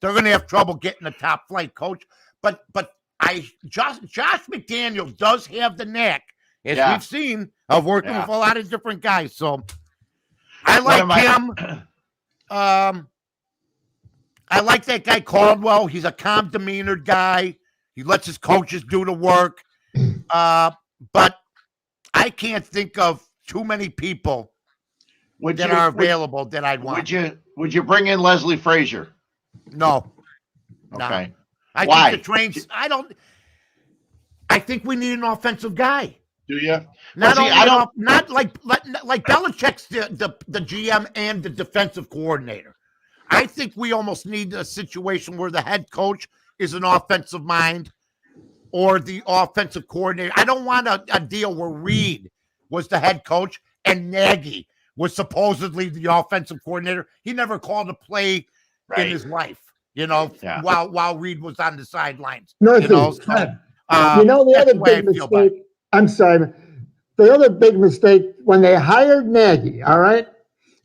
they're going to have trouble getting a top flight coach. But Josh McDaniel does have the knack, as we've seen, of working with a lot of different guys. So I like him. I like that guy Caldwell. He's a calm demeanor guy. He lets his coaches do the work. But I can't think of too many people that are available that I'd want. Would you bring in Leslie Frazier? No. Okay. No. I Why? think the trains. I think we need an offensive guy. Do you? Not like Belichick's the GM and the defensive coordinator. I think we almost need a situation where the head coach is an offensive mind or the offensive coordinator. I don't want a deal where Reed was the head coach and Nagy was supposedly the offensive coordinator. He never called a play in his life, while Reed was on the sidelines. The other big mistake. I'm sorry. The other big mistake when they hired Nagy, all right?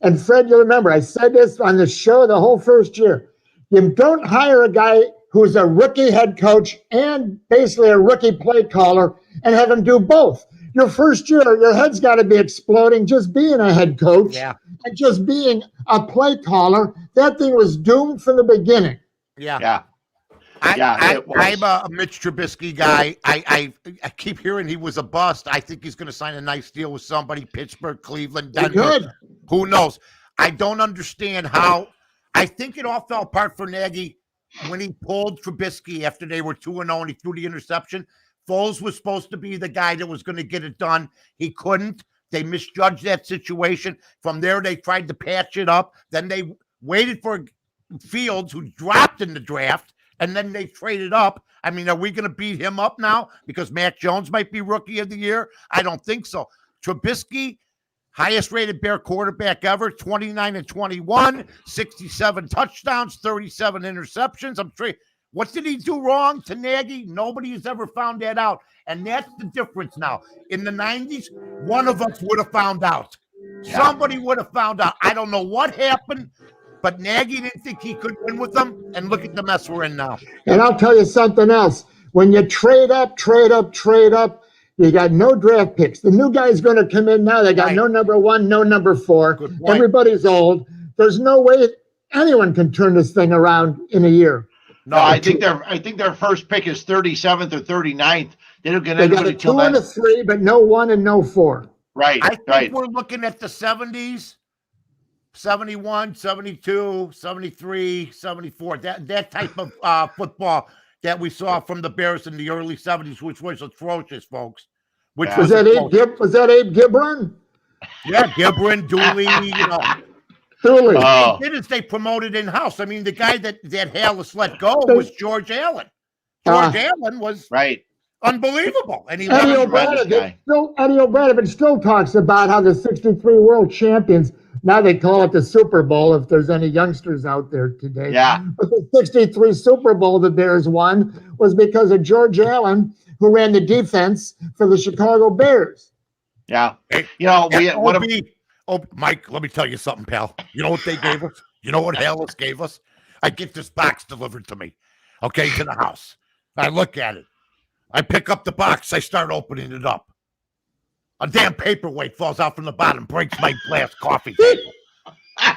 And Fred, you remember, I said this on the show the whole first year. You don't hire a guy who's a rookie head coach and basically a rookie play caller and have him do both. Your first year, your head's got to be exploding just being a head coach and just being a play caller. That thing was doomed from the beginning. Yeah. I'm a Mitch Trubisky guy. I keep hearing he was a bust. I think he's going to sign a nice deal with somebody, Pittsburgh, Cleveland, Denver. Who knows? I don't understand how. I think it all fell apart for Nagy when he pulled Trubisky after they were 2-0 and he threw the interception. Foles was supposed to be the guy that was going to get it done. He couldn't. They misjudged that situation. From there, they tried to patch it up. Then they waited for Fields, who dropped in the draft. And then they traded up. I mean, are we going to beat him up now because Mac Jones might be rookie of the year? I don't think so. Trubisky, highest rated Bear quarterback ever, 29-21, 67 touchdowns, 37 interceptions. What did he do wrong to Nagy? Nobody has ever found that out. And that's the difference now. In the 90s, one of us would have found out. Somebody would have found out. I don't know what happened. But Nagy didn't think he could win with them, and look at the mess we're in now. And I'll tell you something else. When you trade up, you got no draft picks. The new guy's going to come in now. They got no number 1, no number 4. Everybody's old. There's no way anyone can turn this thing around in a year. No, I think their first pick is 37th or 39th. They don't get anybody till then. They got a 2 and a 3, but no 1 and no 4. Right. I think we're looking at the 70s. 71, 72, 73, 74. That type of football that we saw from the Bears in the early 70s, which was atrocious, folks. Was that Abe Gibron? Yeah, Gibron, Dooley, Dooley. What they did is they promoted in-house. I mean, the guy that Hallis let go was George Allen. George Allen was unbelievable. And Eddie O'Brien still talks about how the 63 world champions, now they call it the Super Bowl if there's any youngsters out there today. Yeah. But the 63 Super Bowl the Bears won was because of George Allen, who ran the defense for the Chicago Bears. Yeah. Mike, let me tell you something, pal. You know what they gave us? You know what Hallis gave us? I get this box delivered to me, to the house. I look at it. I pick up the box. I start opening it up. A damn paperweight falls out from the bottom, breaks my glass coffee table.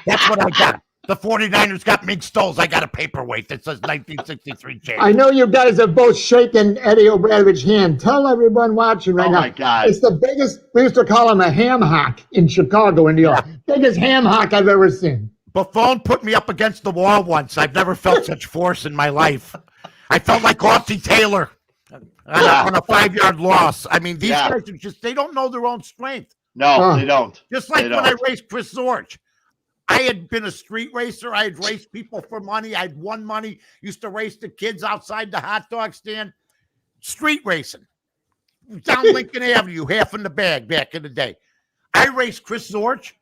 That's what I got. The 49ers got Mig Stoles. I got a paperweight that says 1963 champion. I know you guys have both shaken Eddie O'Brien's hand. Tell everyone watching right now. Oh, my God. It's the biggest, we used to call him a ham hock in Chicago, in New York. Biggest ham hock I've ever seen. Buffon put me up against the wall once. I've never felt such force in my life. I felt like Aussie Taylor on a 5-yard loss. I mean, these guys are they don't know their own strength. No, they don't. Just like when I raced Chris Zorch. I had been a street racer. I had raced people for money. I had won money. Used to race the kids outside the hot dog stand. Street racing. Down Lincoln Avenue, half in the bag back in the day. I raced Chris Zorch.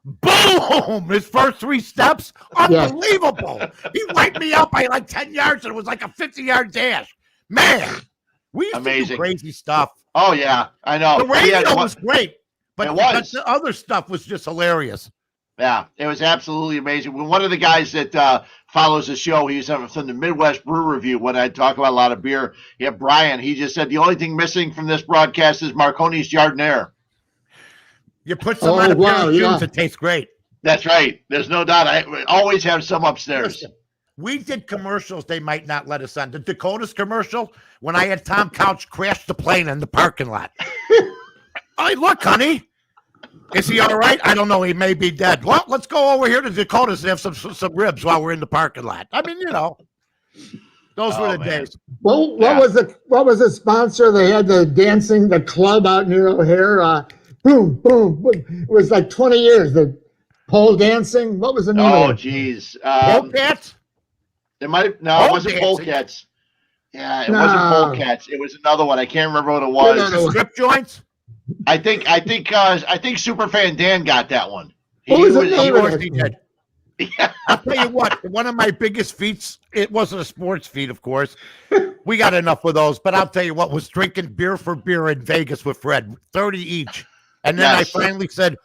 Boom! His first 3 steps. Unbelievable. He wiped me out by like 10 yards, and it was like a 50-yard dash. Man, we used to do crazy stuff. Oh, yeah. I know. The radio was great, but the other stuff was just hilarious. Yeah, it was absolutely amazing. One of the guys that follows the show, he's from the Midwest Brew Review. When I talk about a lot of beer, Brian, he just said the only thing missing from this broadcast is Marconi's Jardiniere. You put some on a pair of shoes, it tastes great. That's right. There's no doubt. I always have some upstairs. Listen, we did commercials they might not let us on. The Dakota's commercial, when I had Tom Couch crash the plane in the parking lot. Hey, look, honey. Is he all right? I don't know. He may be dead. Well, let's go over here to Dakota's and have some ribs while we're in the parking lot. I mean, those were the days. Well, what was the sponsor? They had the club out near O'Hare. Boom, boom, boom. It was like 20 years. The pole dancing. What was the name of it? Oh, geez. Polecats? It wasn't Polecats. Yeah, it wasn't Polecats. It was another one. I can't remember what it was. The strip joints? I think Superfan Dan got that one. He did. Yeah. I'll tell you what, one of my biggest feats, it wasn't a sports feat, of course. We got enough of those, but I'll tell you what, was drinking beer for beer in Vegas with Fred, 30 each. And then I finally said,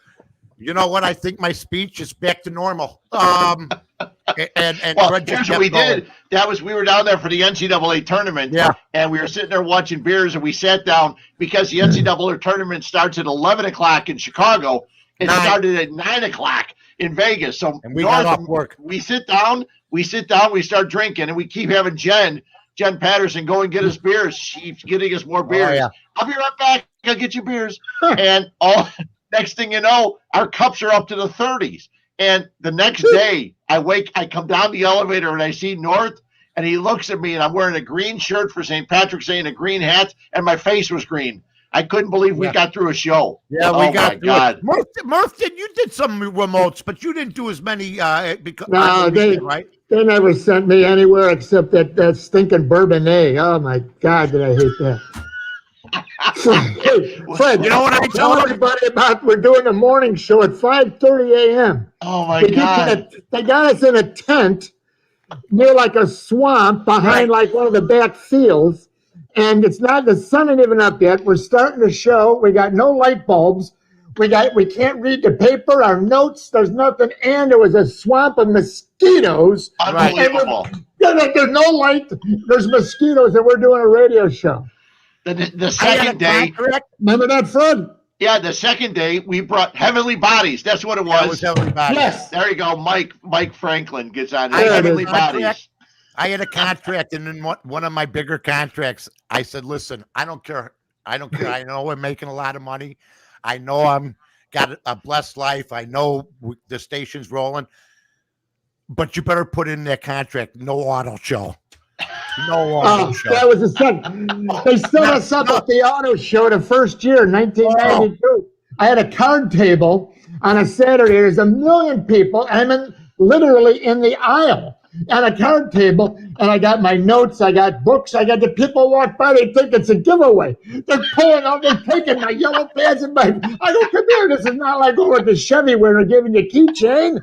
you know what, I think my speech is back to normal. And Fred here's what we did. We were down there for the NCAA tournament, and we were sitting there watching beers, and we sat down because the NCAA tournament starts at 11 o'clock in Chicago. It started at 9 o'clock in Vegas. So we got off work. We sit down, we start drinking, and we keep having Jen Patterson go and get us beers. She's getting us more beers. I'll be right back. I'll get you beers. And next thing you know, our cups are up to the 30s. And the next day, I come down the elevator and I see North, and he looks at me, and I'm wearing a green shirt for St. Patrick's Day and a green hat, and my face was green. I couldn't believe we got through a show. Yeah, we got through it. Murph you did some remotes, but you didn't do as many. They never sent me anywhere except that stinking Bourbonnais. Oh my God, did I hate that? Fred, you know what I tell everybody about? We're doing a morning show at 5:30 a.m. Oh my God! They got us in a tent near like a swamp behind like one of the back fields. And the sun ain't even up yet. We're starting the show. We got no light bulbs. We can't read the paper, our notes. There's nothing. And there was a swamp of mosquitoes. Unbelievable. There's no light. There's mosquitoes, and we're doing a radio show. The second day. Remember that, Fred? Yeah, the second day we brought Heavenly Bodies. That's what it was. That was Heavenly Bodies. Yes. There you go. Mike Franklin gets on Heavenly Bodies. I had a contract, and in one of my bigger contracts, I said, listen, I don't care. I know we're making a lot of money. I know I'm got a blessed life. I know the station's rolling, but you better put in that contract. No auto show. No auto show. That was the second. They stood us up at the auto show the first year, 1992. Oh. I had a card table on a Saturday. There's 1 million people. I'm literally in the aisle on a card table, and I got my notes. I got books. I got the people walk by. They think it's a giveaway. They're pulling out. They're taking my yellow pads and my. I go, come here. This is not like going with the Chevy where they're giving you a keychain.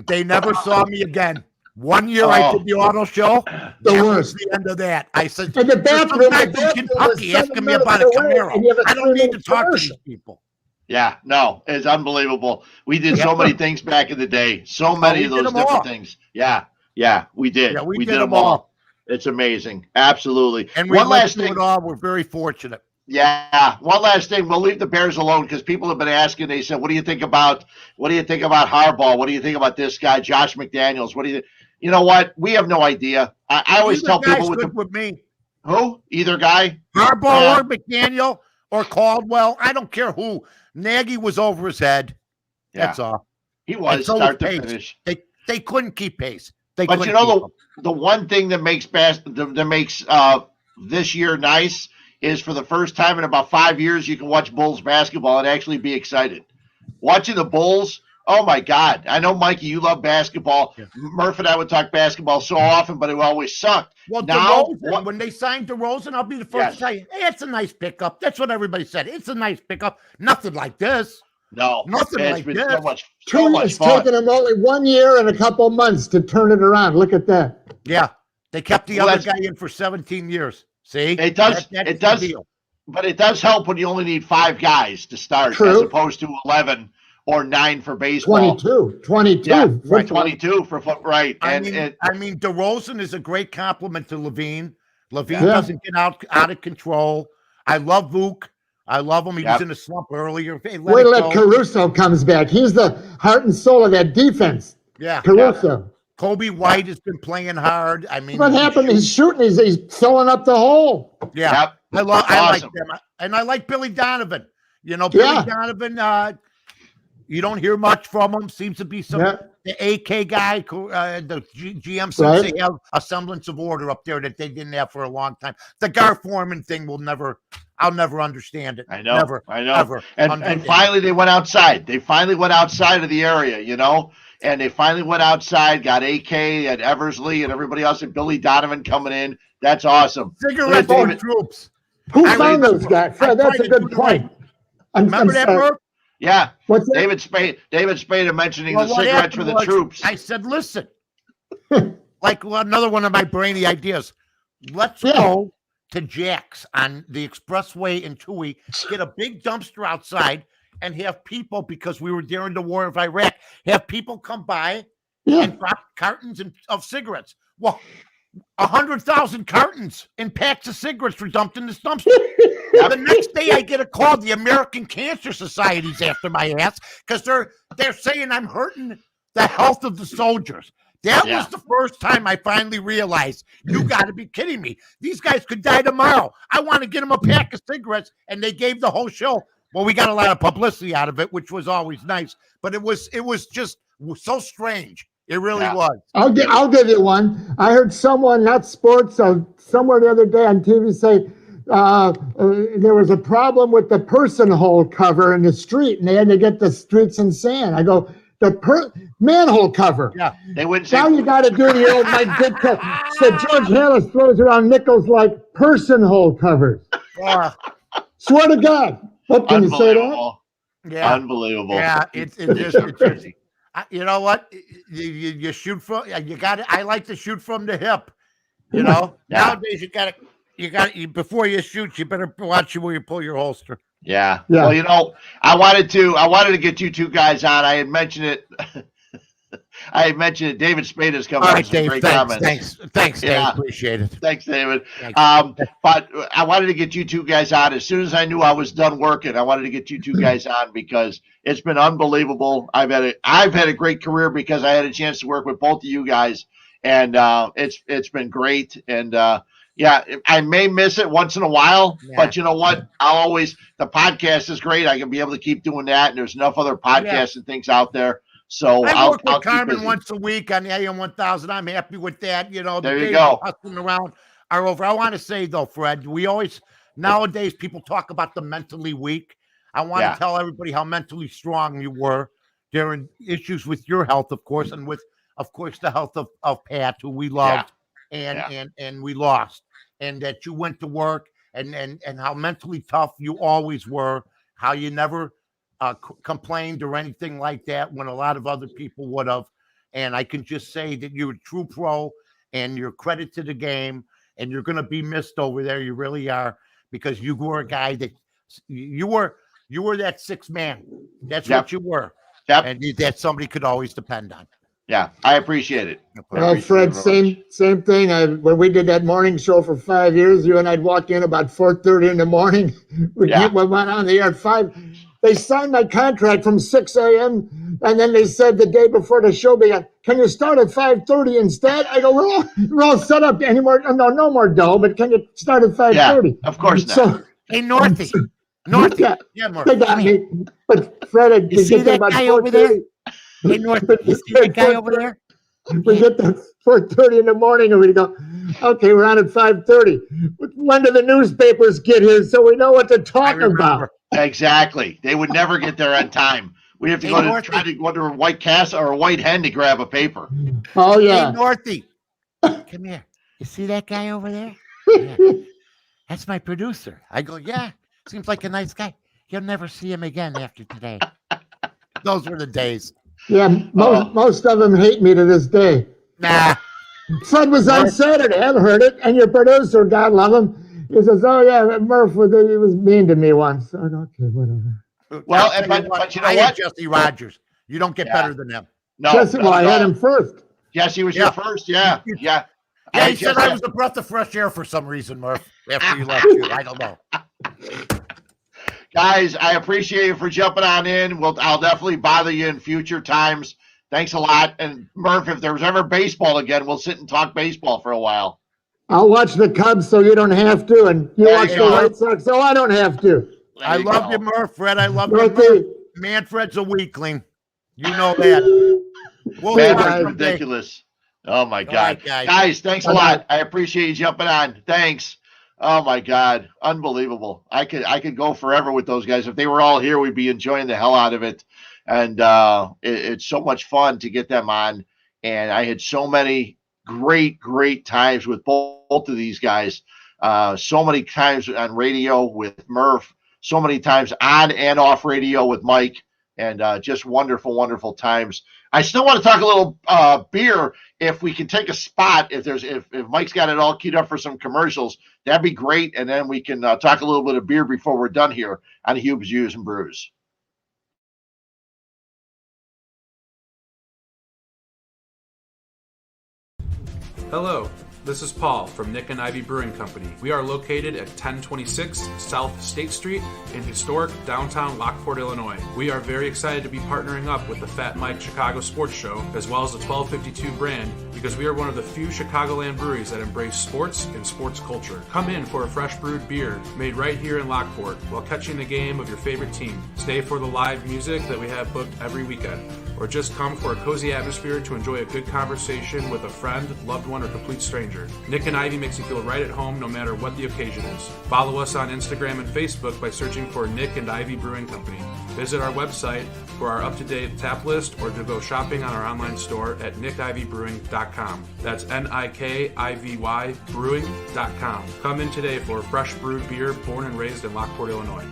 They never saw me again. 1 year I did the auto show. The worst. The end of that. I said, in the bathroom, in Kentucky asking me about a Camaro. I don't need to talk to these people. Yeah, no, it's unbelievable. We did so many things back in the day. So many of those different things. Yeah, we did. Yeah, we did them all. It's amazing. Absolutely. And one last thing. We're very fortunate. Yeah. One last thing. We'll leave the Bears alone because people have been asking. They said, what do you think about Harbaugh? What do you think about this guy, Josh McDaniels? What do you You know what? We have no idea. I always tell people with me. Who? Either guy? Harbaugh or McDaniel or Caldwell. I don't care who. Nagy was over his head. That's all. He was start to finish. They couldn't keep pace. But you know the one thing that makes this year nice is for the first time in about 5 years you can watch Bulls basketball and actually be excited. Watching the Bulls. Oh, my God. I know, Mikey, you love basketball. Yeah. Murph and I would talk basketball so often, but it always sucked. Well, now, when they signed DeRozan, I'll be the first to say, hey, it's a nice pickup. That's what everybody said. It's a nice pickup. Nothing like this. No. Nothing like this. So much it's fun. taken them only 1 year and a couple months to turn it around. Look at that. Yeah. They kept the other guy in for 17 years. See? It does. It does. But it does help when you only need 5 guys to start as opposed to 11. Or 9 for baseball. 22. Yeah, right. 22 for foot. Right. I mean, DeRozan is a great compliment to Levine. Levine doesn't get out of control. I love Vuk. I love him. He was in a slump earlier. Hey, wait till Caruso comes back. He's the heart and soul of that defense. Yeah. Caruso. Yeah. Kobe White has been playing hard. I mean, what happened? He's shooting. He's filling up the hole. Yeah. Yep. I like them. And I like Billy Donovan. You know, Billy Donovan, you don't hear much from him. Seems to be the AK guy. The GM seems to have a semblance of order up there that they didn't have for a long time. The Gar Foreman thing I'll never understand it. I know. Never, I know. Ever and finally they went outside. They finally went outside of the area, you know, and they finally went outside, got AK and Eversley and everybody else and Billy Donovan coming in. That's awesome. Cigarette troops. Who found those guys? Fred, that's a good point. Remember that, Murph? Yeah. What's that? David Spade mentioning the cigarettes for the troops. I said, listen, like another one of my brainy ideas. Let's go to Jack's on the expressway in Toohey, get a big dumpster outside and have people, because we were during the war of Iraq, have people come by and drop cartons of cigarettes. Well, 100,000 cartons and packs of cigarettes were dumped in this dumpster. The next day I get a call. The American Cancer Society's after my ass because they're saying I'm hurting the health of the soldiers. That was the first time I finally realized, you got to be kidding me. These guys could die tomorrow. I want to get them a pack of cigarettes, and they gave the whole show. Well, we got a lot of publicity out of it, which was always nice, but it was just so strange. It really was. I'll give you one. I heard someone, not sports, somewhere the other day on TV say there was a problem with the person hole cover in the street, and they had to get the streets in sand. I go, the manhole cover. Yeah, they wouldn't say. Now you got to do the old Mike Ditka. So George Hallis throws around nickels like person hole covers. Swear to God. What can you say that? Yeah, unbelievable. Yeah, it's just you know what? You shoot from I like to shoot from the hip. You know, nowadays you got before you shoot, you better watch where you pull your holster. Yeah. Well, you know, I wanted to get you two guys on. I had mentioned it. David Spade is coming. All right, Dave. Great comments. Thanks, Dave. Appreciate it. Thanks, David. But I wanted to get you two guys on as soon as I knew I was done working. I wanted to get you two guys on because it's been unbelievable. I've had a great career because I had a chance to work with both of you guys, and it's been great. And Yeah, I may miss it once in a while, Yeah. but you know what? The podcast is great. I can be able to keep doing that, and there's enough other podcasts and things out there. So I work with I'll keep Carmen busy. once a week on the AM 1000. I'm happy with that. You know, There the you days go. of hustling around are over. I want to say, though, Fred, nowadays people talk about the mentally weak. I want to tell everybody how mentally strong you were during issues with your health, of course, and with, of course, the health of Pat, who we loved and we lost, and that you went to work and how mentally tough you always were, how you never complained or anything like that when a lot of other people would have. And I can just say that you're a true pro and you're credit to the game, and you're going to be missed over there. You really are, because you were a guy that you were that sixth man. That's what you were. Yep. And that somebody could always depend on. Yeah, I appreciate it. Well, Fred, same thing. When we did that morning show for 5 years, you and I'd walk in about 4:30 in the morning. We went on the air at 5. They signed my contract from 6 a.m. and then they said the day before the show began, "Can you start at 5:30 instead?" I go, "We're all set up anymore. No more dough, but can you start at 5:30?" Yeah, of course not. So, hey, Northie. Yeah, they got me. But Fred, you see that guy over there? Hey, Northie, you see that guy over there? We get to 4:30 in the morning and we go, "Okay, we're on at 5:30. When do the newspapers get here so we know what to talk about?" Exactly. They would never get there on time. We have to try to go to a White Castle or a White Hen to grab a paper. Oh, yeah. Hey, Northie, come here. You see that guy over there? Yeah. That's my producer. I go, yeah, seems like a nice guy. You'll never see him again after today. Those were the days. Yeah, most of them hate me to this day. Nah. Fred was on Saturday. I've heard it. And your producer, God love him, he says, "Oh, yeah, Murph, he was mean to me once." I go, "Okay, whatever." Well, but you know I what? had Jesse Rogers. You don't get better than him. No, I had him first. Jesse was your first. Yeah. Yeah, he said I was a breath of fresh air for some reason, Murph, after you left you. I don't know. Guys, I appreciate you for jumping on in. I'll definitely bother you in future times. Thanks a lot. And Murph, if there was ever baseball again, we'll sit and talk baseball for a while. I'll watch the Cubs so you don't have to, and you watch the White Sox so I don't have to. I love you, Murph, Fred. I love you, Murph. Manfred's a weakling. You know that. Manfred's ridiculous. Oh, my God. Right, guys, thanks a lot. I appreciate you jumping on. Thanks. Oh, my God. Unbelievable. I could go forever with those guys. If they were all here, we'd be enjoying the hell out of it. And it's so much fun to get them on. And I had so many great times with both of these guys. So many times on radio with Murph. So many times on and off radio with Mike. And just wonderful times. I still want to talk a little beer. If we can take a spot, if Mike's got it all queued up for some commercials, that'd be great. And then we can talk a little bit of beer before we're done here on Huebs Views and Brews. Hello, this is Paul from Nick and Ivy Brewing Company. We are located at 1026 South State Street in historic downtown Lockport, Illinois. We are very excited to be partnering up with the Fat Mike Chicago Sports Show, as well as the 1252 brand, because we are one of the few Chicagoland breweries that embrace sports and sports culture. Come in for a fresh brewed beer made right here in Lockport while catching the game of your favorite team. Stay for the live music that we have booked every weekend, or just come for a cozy atmosphere to enjoy a good conversation with a friend, loved one, or complete stranger. Nick and Ivy makes you feel right at home no matter what the occasion is. Follow us on Instagram and Facebook by searching for Nick and Ivy Brewing Company. Visit our website for our up-to-date tap list or to go shopping on our online store at nickivybrewing.com. That's NIKIVY brewing.com. Come in today for fresh brewed beer born and raised in Lockport, Illinois.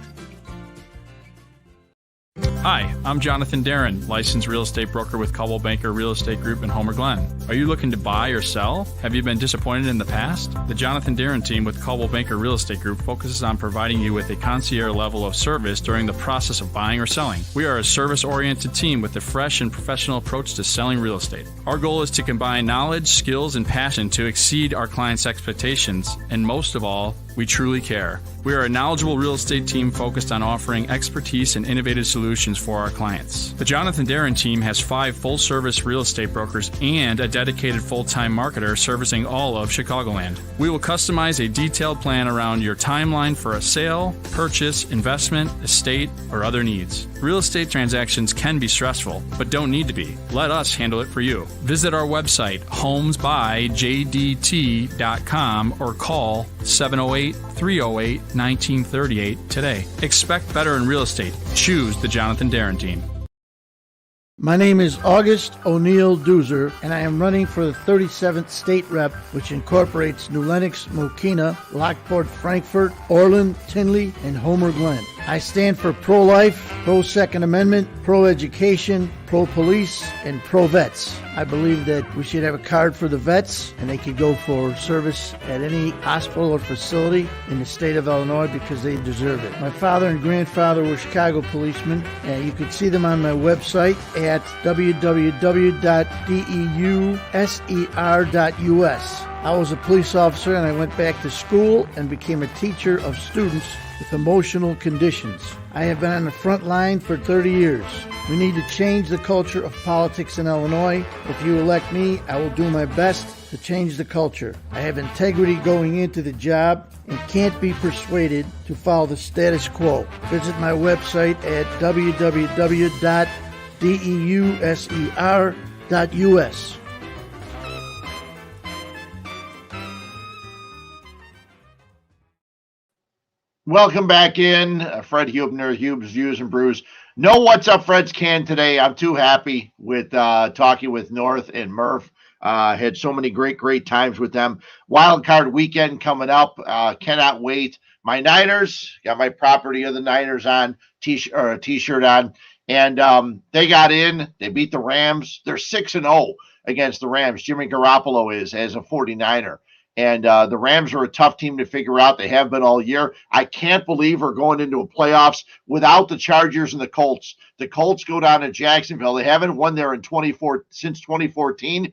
Hi, I'm Jonathan Darren, licensed real estate broker with Coldwell Banker Real Estate Group in Homer Glen. Are you looking to buy or sell? Have you been disappointed in the past? The Jonathan Darren team with Coldwell Banker Real Estate Group focuses on providing you with a concierge level of service during the process of buying or selling. We are a service-oriented team with a fresh and professional approach to selling real estate. Our goal is to combine knowledge, skills, and passion to exceed our clients' expectations, and most of all, We truly care. We are a knowledgeable real estate team focused on offering expertise and innovative solutions for our clients. The Jonathan Darren team has 5 full-service real estate brokers and a dedicated full-time marketer servicing all of Chicagoland. We will customize a detailed plan around your timeline for a sale, purchase, investment, estate, or other needs. Real estate transactions can be stressful, but don't need to be. Let us handle it for you. Visit our website, homesbyjdt.com, or call 708-308-1938 today. Expect better in real estate. Choose the Jonathan Darren team. My name is August O'Neill Doozer, and I am running for the 37th State Rep, which incorporates New Lenox, Mokina, Lockport, Frankfort, Orland, Tinley, and Homer Glen. I stand for pro-life, pro-Second Amendment, pro-education, pro-police, and pro-vets. I believe that we should have a card for the vets, and they could go for service at any hospital or facility in the state of Illinois because they deserve it. My father and grandfather were Chicago policemen, and you can see them on my website at www.deuser.us. I was a police officer, and I went back to school and became a teacher of students with emotional conditions. I have been on the front line for 30 years. We need to change the culture of politics in Illinois. If you elect me, I will do my best to change the culture. I have integrity going into the job and can't be persuaded to follow the status quo. Visit my website at www.deuser.us. Welcome back in. Fred Huebner, Huebs Views and Brews. No What's Up Fred's Can today. I'm too happy with talking with North and Murph. Had so many great times with them. Wild card weekend coming up. Cannot wait. My Niners, got my property of the Niners on, t-shirt on. And they got in. They beat the Rams. They're 6-0 against the Rams. Jimmy Garoppolo is as a 49er. And the Rams are a tough team to figure out. They have been all year. I can't believe we're going into a playoffs without the Chargers and the Colts. The Colts go down to Jacksonville. They haven't won there since 2014,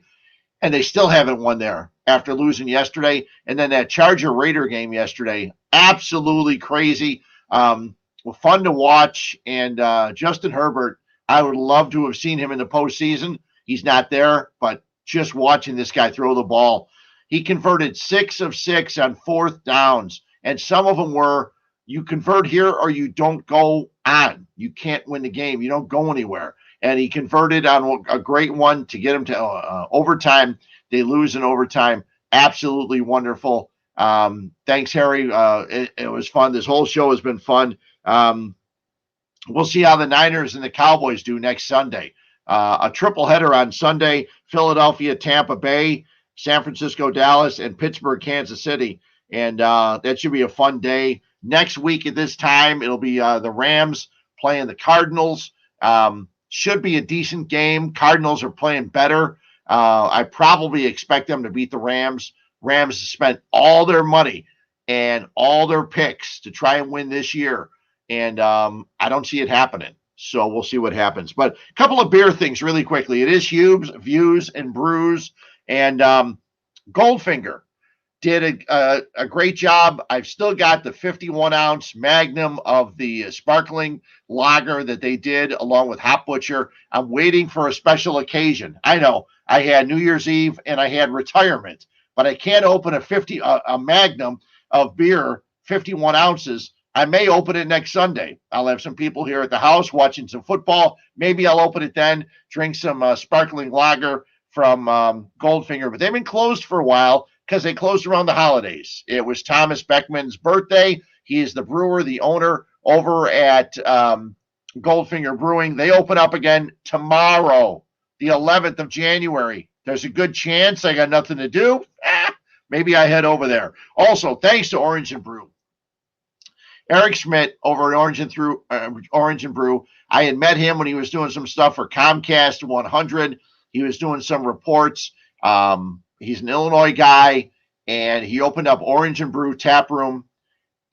and they still haven't won there after losing yesterday. And then that Charger-Raider game yesterday, absolutely crazy. Fun to watch. And Justin Herbert, I would love to have seen him in the postseason. He's not there, but just watching this guy throw the ball. He converted 6 of 6 on 4th downs, and some of them were, you convert here or you don't go on. You can't win the game. You don't go anywhere. And he converted on a great one to get them to overtime. They lose in overtime. Absolutely wonderful. Thanks, Harry. It was fun. This whole show has been fun. We'll see how the Niners and the Cowboys do next Sunday. A triple header on Sunday, Philadelphia, Tampa Bay, San Francisco, Dallas, and Pittsburgh, Kansas City. And that should be a fun day. Next week at this time, it'll be the Rams playing the Cardinals. Should be a decent game. Cardinals are playing better. I probably expect them to beat the Rams. Rams spent all their money and all their picks to try and win this year. And I don't see it happening. So we'll see what happens. But a couple of beer things really quickly. It is Huebs, Views, and Brews. And Goldfinger did a great job. I've still got the 51-ounce Magnum of the sparkling lager that they did along with Hop Butcher. I'm waiting for a special occasion. I know I had New Year's Eve and I had retirement, but I can't open a Magnum of beer, 51 ounces. I may open it next Sunday. I'll have some people here at the house watching some football. Maybe I'll open it then, drink some sparkling lager from Goldfinger, but they've been closed for a while because they closed around the holidays. It was Thomas Beckman's birthday. He is the brewer, the owner over at Goldfinger Brewing. They open up again tomorrow, the 11th of January. There's a good chance I got nothing to do. Maybe I head over there. Also, thanks to Orange and Brew. Eric Schmidt over at Orange and Brew. I had met him when he was doing some stuff for Comcast 100. He was doing some reports. He's an Illinois guy, and he opened up Orange and Brew Tap Room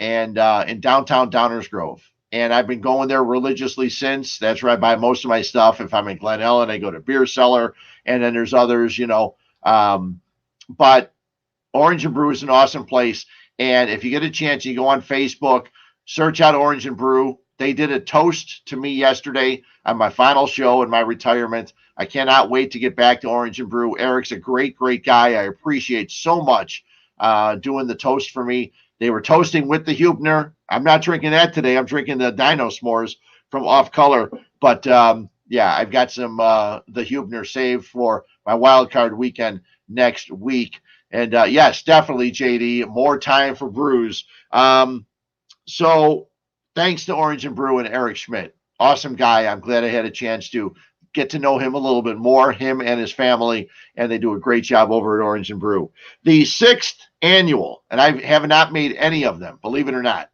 and in downtown Downers Grove. And I've been going there religiously since. That's where I buy most of my stuff. If I'm in Glen Ellen, I go to Beer Cellar, and then there's others, But Orange and Brew is an awesome place. And if you get a chance, you go on Facebook, search out Orange and Brew. They did a toast to me yesterday on my final show in my retirement. I cannot wait to get back to Orange and Brew. Eric's a great, great guy. I appreciate so much doing the toast for me. They were toasting with the Huebner. I'm not drinking that today. I'm drinking the Dino S'mores from Off Color. But yeah, I've got some the Huebner saved for my wild card weekend next week. And yes, definitely, JD, more time for brews. So thanks to Orange and Brew and Eric Schmidt. Awesome guy. I'm glad I had a chance to get to know him a little bit more, him and his family, and they do a great job over at Orange and Brew. The 6th annual, and I have not made any of them, believe it or not.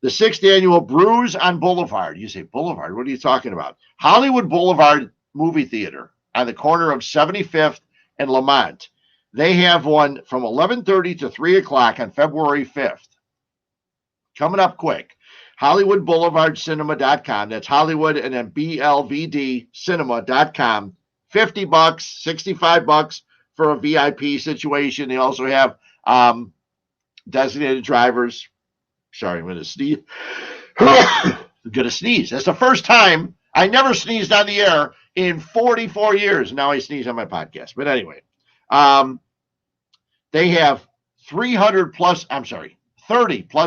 The 6th annual Brews on Boulevard. You say, Boulevard? What are you talking about? Hollywood Boulevard Movie Theater on the corner of 75th and Lamont. They have one from 11:30 to 3 o'clock on February 5th. Coming up quick. HollywoodBoulevardCinema.com. That's Hollywood and then BLVDcinema.com. $50, $65 for a VIP situation. They also have designated drivers. Sorry, I'm going to sneeze. I'm going to sneeze. That's the first time I never sneezed on the air in 44 years. Now I sneeze on my podcast. But anyway, they have 30 plus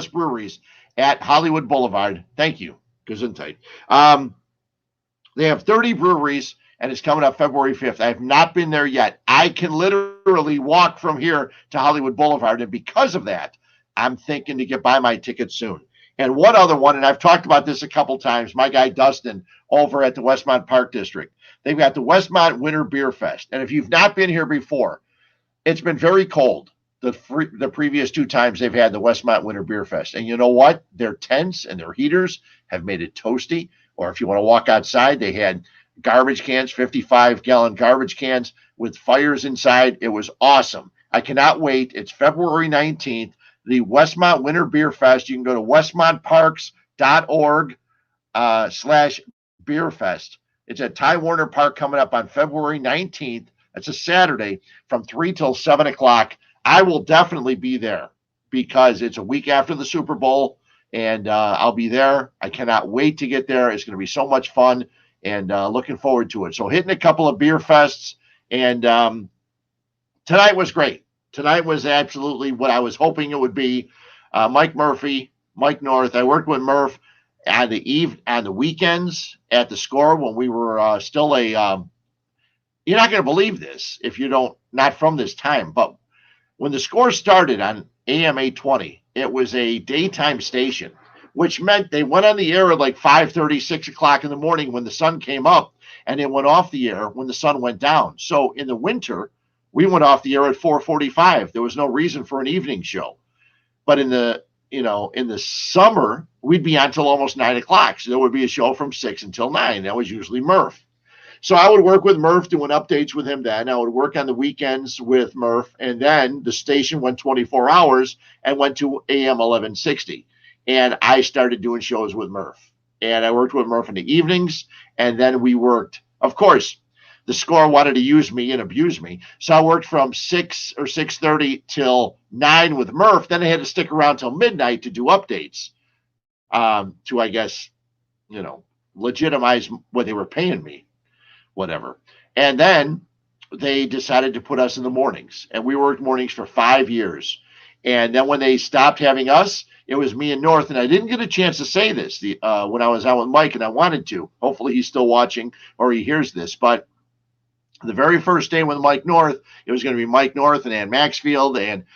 breweries at Hollywood Boulevard. Thank you. Gesundheit. They have 30 breweries, and it's coming up February 5th. I have not been there yet. I can literally walk from here to Hollywood Boulevard, and because of that, I'm thinking to buy my ticket soon. And one other one, and I've talked about this a couple times, my guy Dustin over at the Westmont Park District. They've got the Westmont Winter Beer Fest. And if you've not been here before, it's been very cold the previous 2 times they've had the Westmont Winter Beer Fest. And you know what? Their tents and their heaters have made it toasty. Or if you want to walk outside, they had garbage cans, 55-gallon garbage cans with fires inside. It was awesome. I cannot wait. It's February 19th, the Westmont Winter Beer Fest. You can go to westmontparks.org/beerfest. It's at Ty Warner Park coming up on February 19th. It's a Saturday from 3 till 7 o'clock. I will definitely be there because it's a week after the Super Bowl, and I'll be there. I cannot wait to get there. It's going to be so much fun, and looking forward to it. So hitting a couple of beer fests, and tonight was great. Tonight was absolutely what I was hoping it would be. Mike Murphy, Mike North. I worked with Murph on the weekends at the Score when we were still a you're not going to believe this if you not from this time, but when the Score started on AM 820, it was a daytime station, which meant they went on the air at like 5:30, 6 o'clock in the morning when the sun came up, and it went off the air when the sun went down. So in the winter, we went off the air at 4:45. There was no reason for an evening show. But in the summer, we'd be on till almost 9 o'clock. So there would be a show from 6 until 9. That was usually Murph. So I would work with Murph, doing updates with him then. I would work on the weekends with Murph. And then the station went 24 hours and went to AM 1160. And I started doing shows with Murph. And I worked with Murph in the evenings. And then we worked, of course, the Score wanted to use me and abuse me. So I worked from 6 or 6:30 till 9 with Murph. Then I had to stick around till midnight to do updates to, I guess, legitimize what they were paying me, whatever. And then they decided to put us in the mornings. And we worked mornings for 5 years. And then when they stopped having us, it was me and North. And I didn't get a chance to say this when I was out with Mike, and I wanted to. Hopefully he's still watching or he hears this. But the very first day with Mike North, it was going to be Mike North and Ann Maxfield, and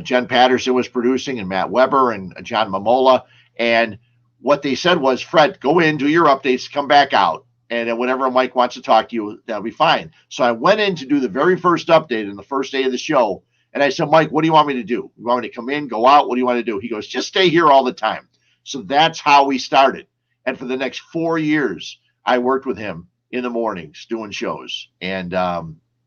Jen Patterson was producing, and Matt Weber and John Momola. And what they said was, Fred, go in, do your updates, come back out. And then whenever Mike wants to talk to you, that'll be fine. So I went in to do the very first update on the first day of the show. And I said, Mike, what do you want me to do? You want me to come in, go out? What do you want to do? He goes, just stay here all the time. So that's how we started. And for the next 4 years, I worked with him in the mornings doing shows. And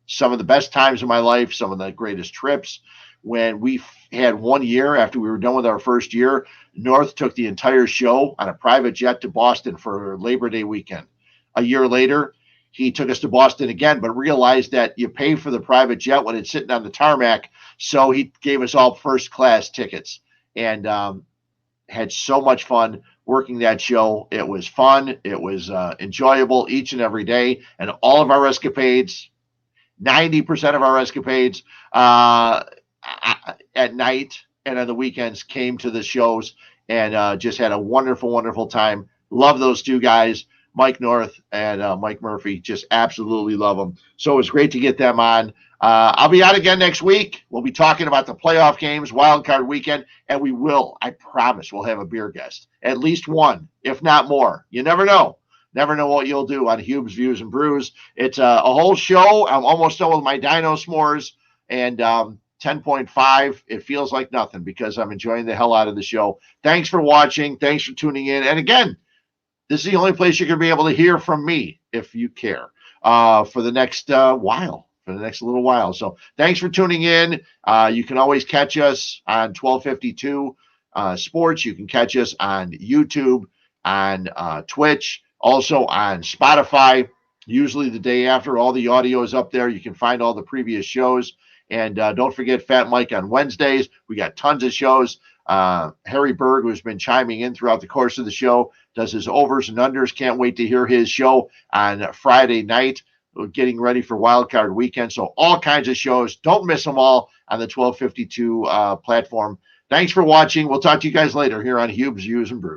some of the best times of my life, some of the greatest trips, when we had 1 year after we were done with our first year, North took the entire show on a private jet to Boston for Labor Day weekend. A year later, he took us to Boston again, but realized that you pay for the private jet when it's sitting on the tarmac. So he gave us all first class tickets, and had so much fun working that show. It was fun. It was enjoyable each and every day. And all of our escapades, 90% of our escapades at night and on the weekends came to the shows, and just had a wonderful, wonderful time. Love those two guys, Mike North and Mike Murphy. Just absolutely love them. So it was great to get them on. I'll be out again next week. We'll be talking about the playoff games, wild card weekend, and I promise we'll have a beer guest. At least one, if not more. You never know. Never know what you'll do on Huebs Views and Brews. It's a whole show. I'm almost done with my Dino S'mores, and 10.5. It feels like nothing because I'm enjoying the hell out of the show. Thanks for watching. Thanks for tuning in. And again, this is the only place you're going to be able to hear from me if you care for the next while. For the next little while. So thanks for tuning in. You can always catch us on 1252 Sports. You can catch us on YouTube, on Twitch, also on Spotify. Usually the day after, all the audio is up there. You can find all the previous shows. And don't forget Fat Mike on Wednesdays. We got tons of shows. Harry Berg, who's been chiming in throughout the course of the show, does his overs and unders. Can't wait to hear his show on Friday night. We're getting ready for Wild Card Weekend. So all kinds of shows. Don't miss them all on the 1252 platform. Thanks for watching. We'll talk to you guys later here on Huebs Views and Brews.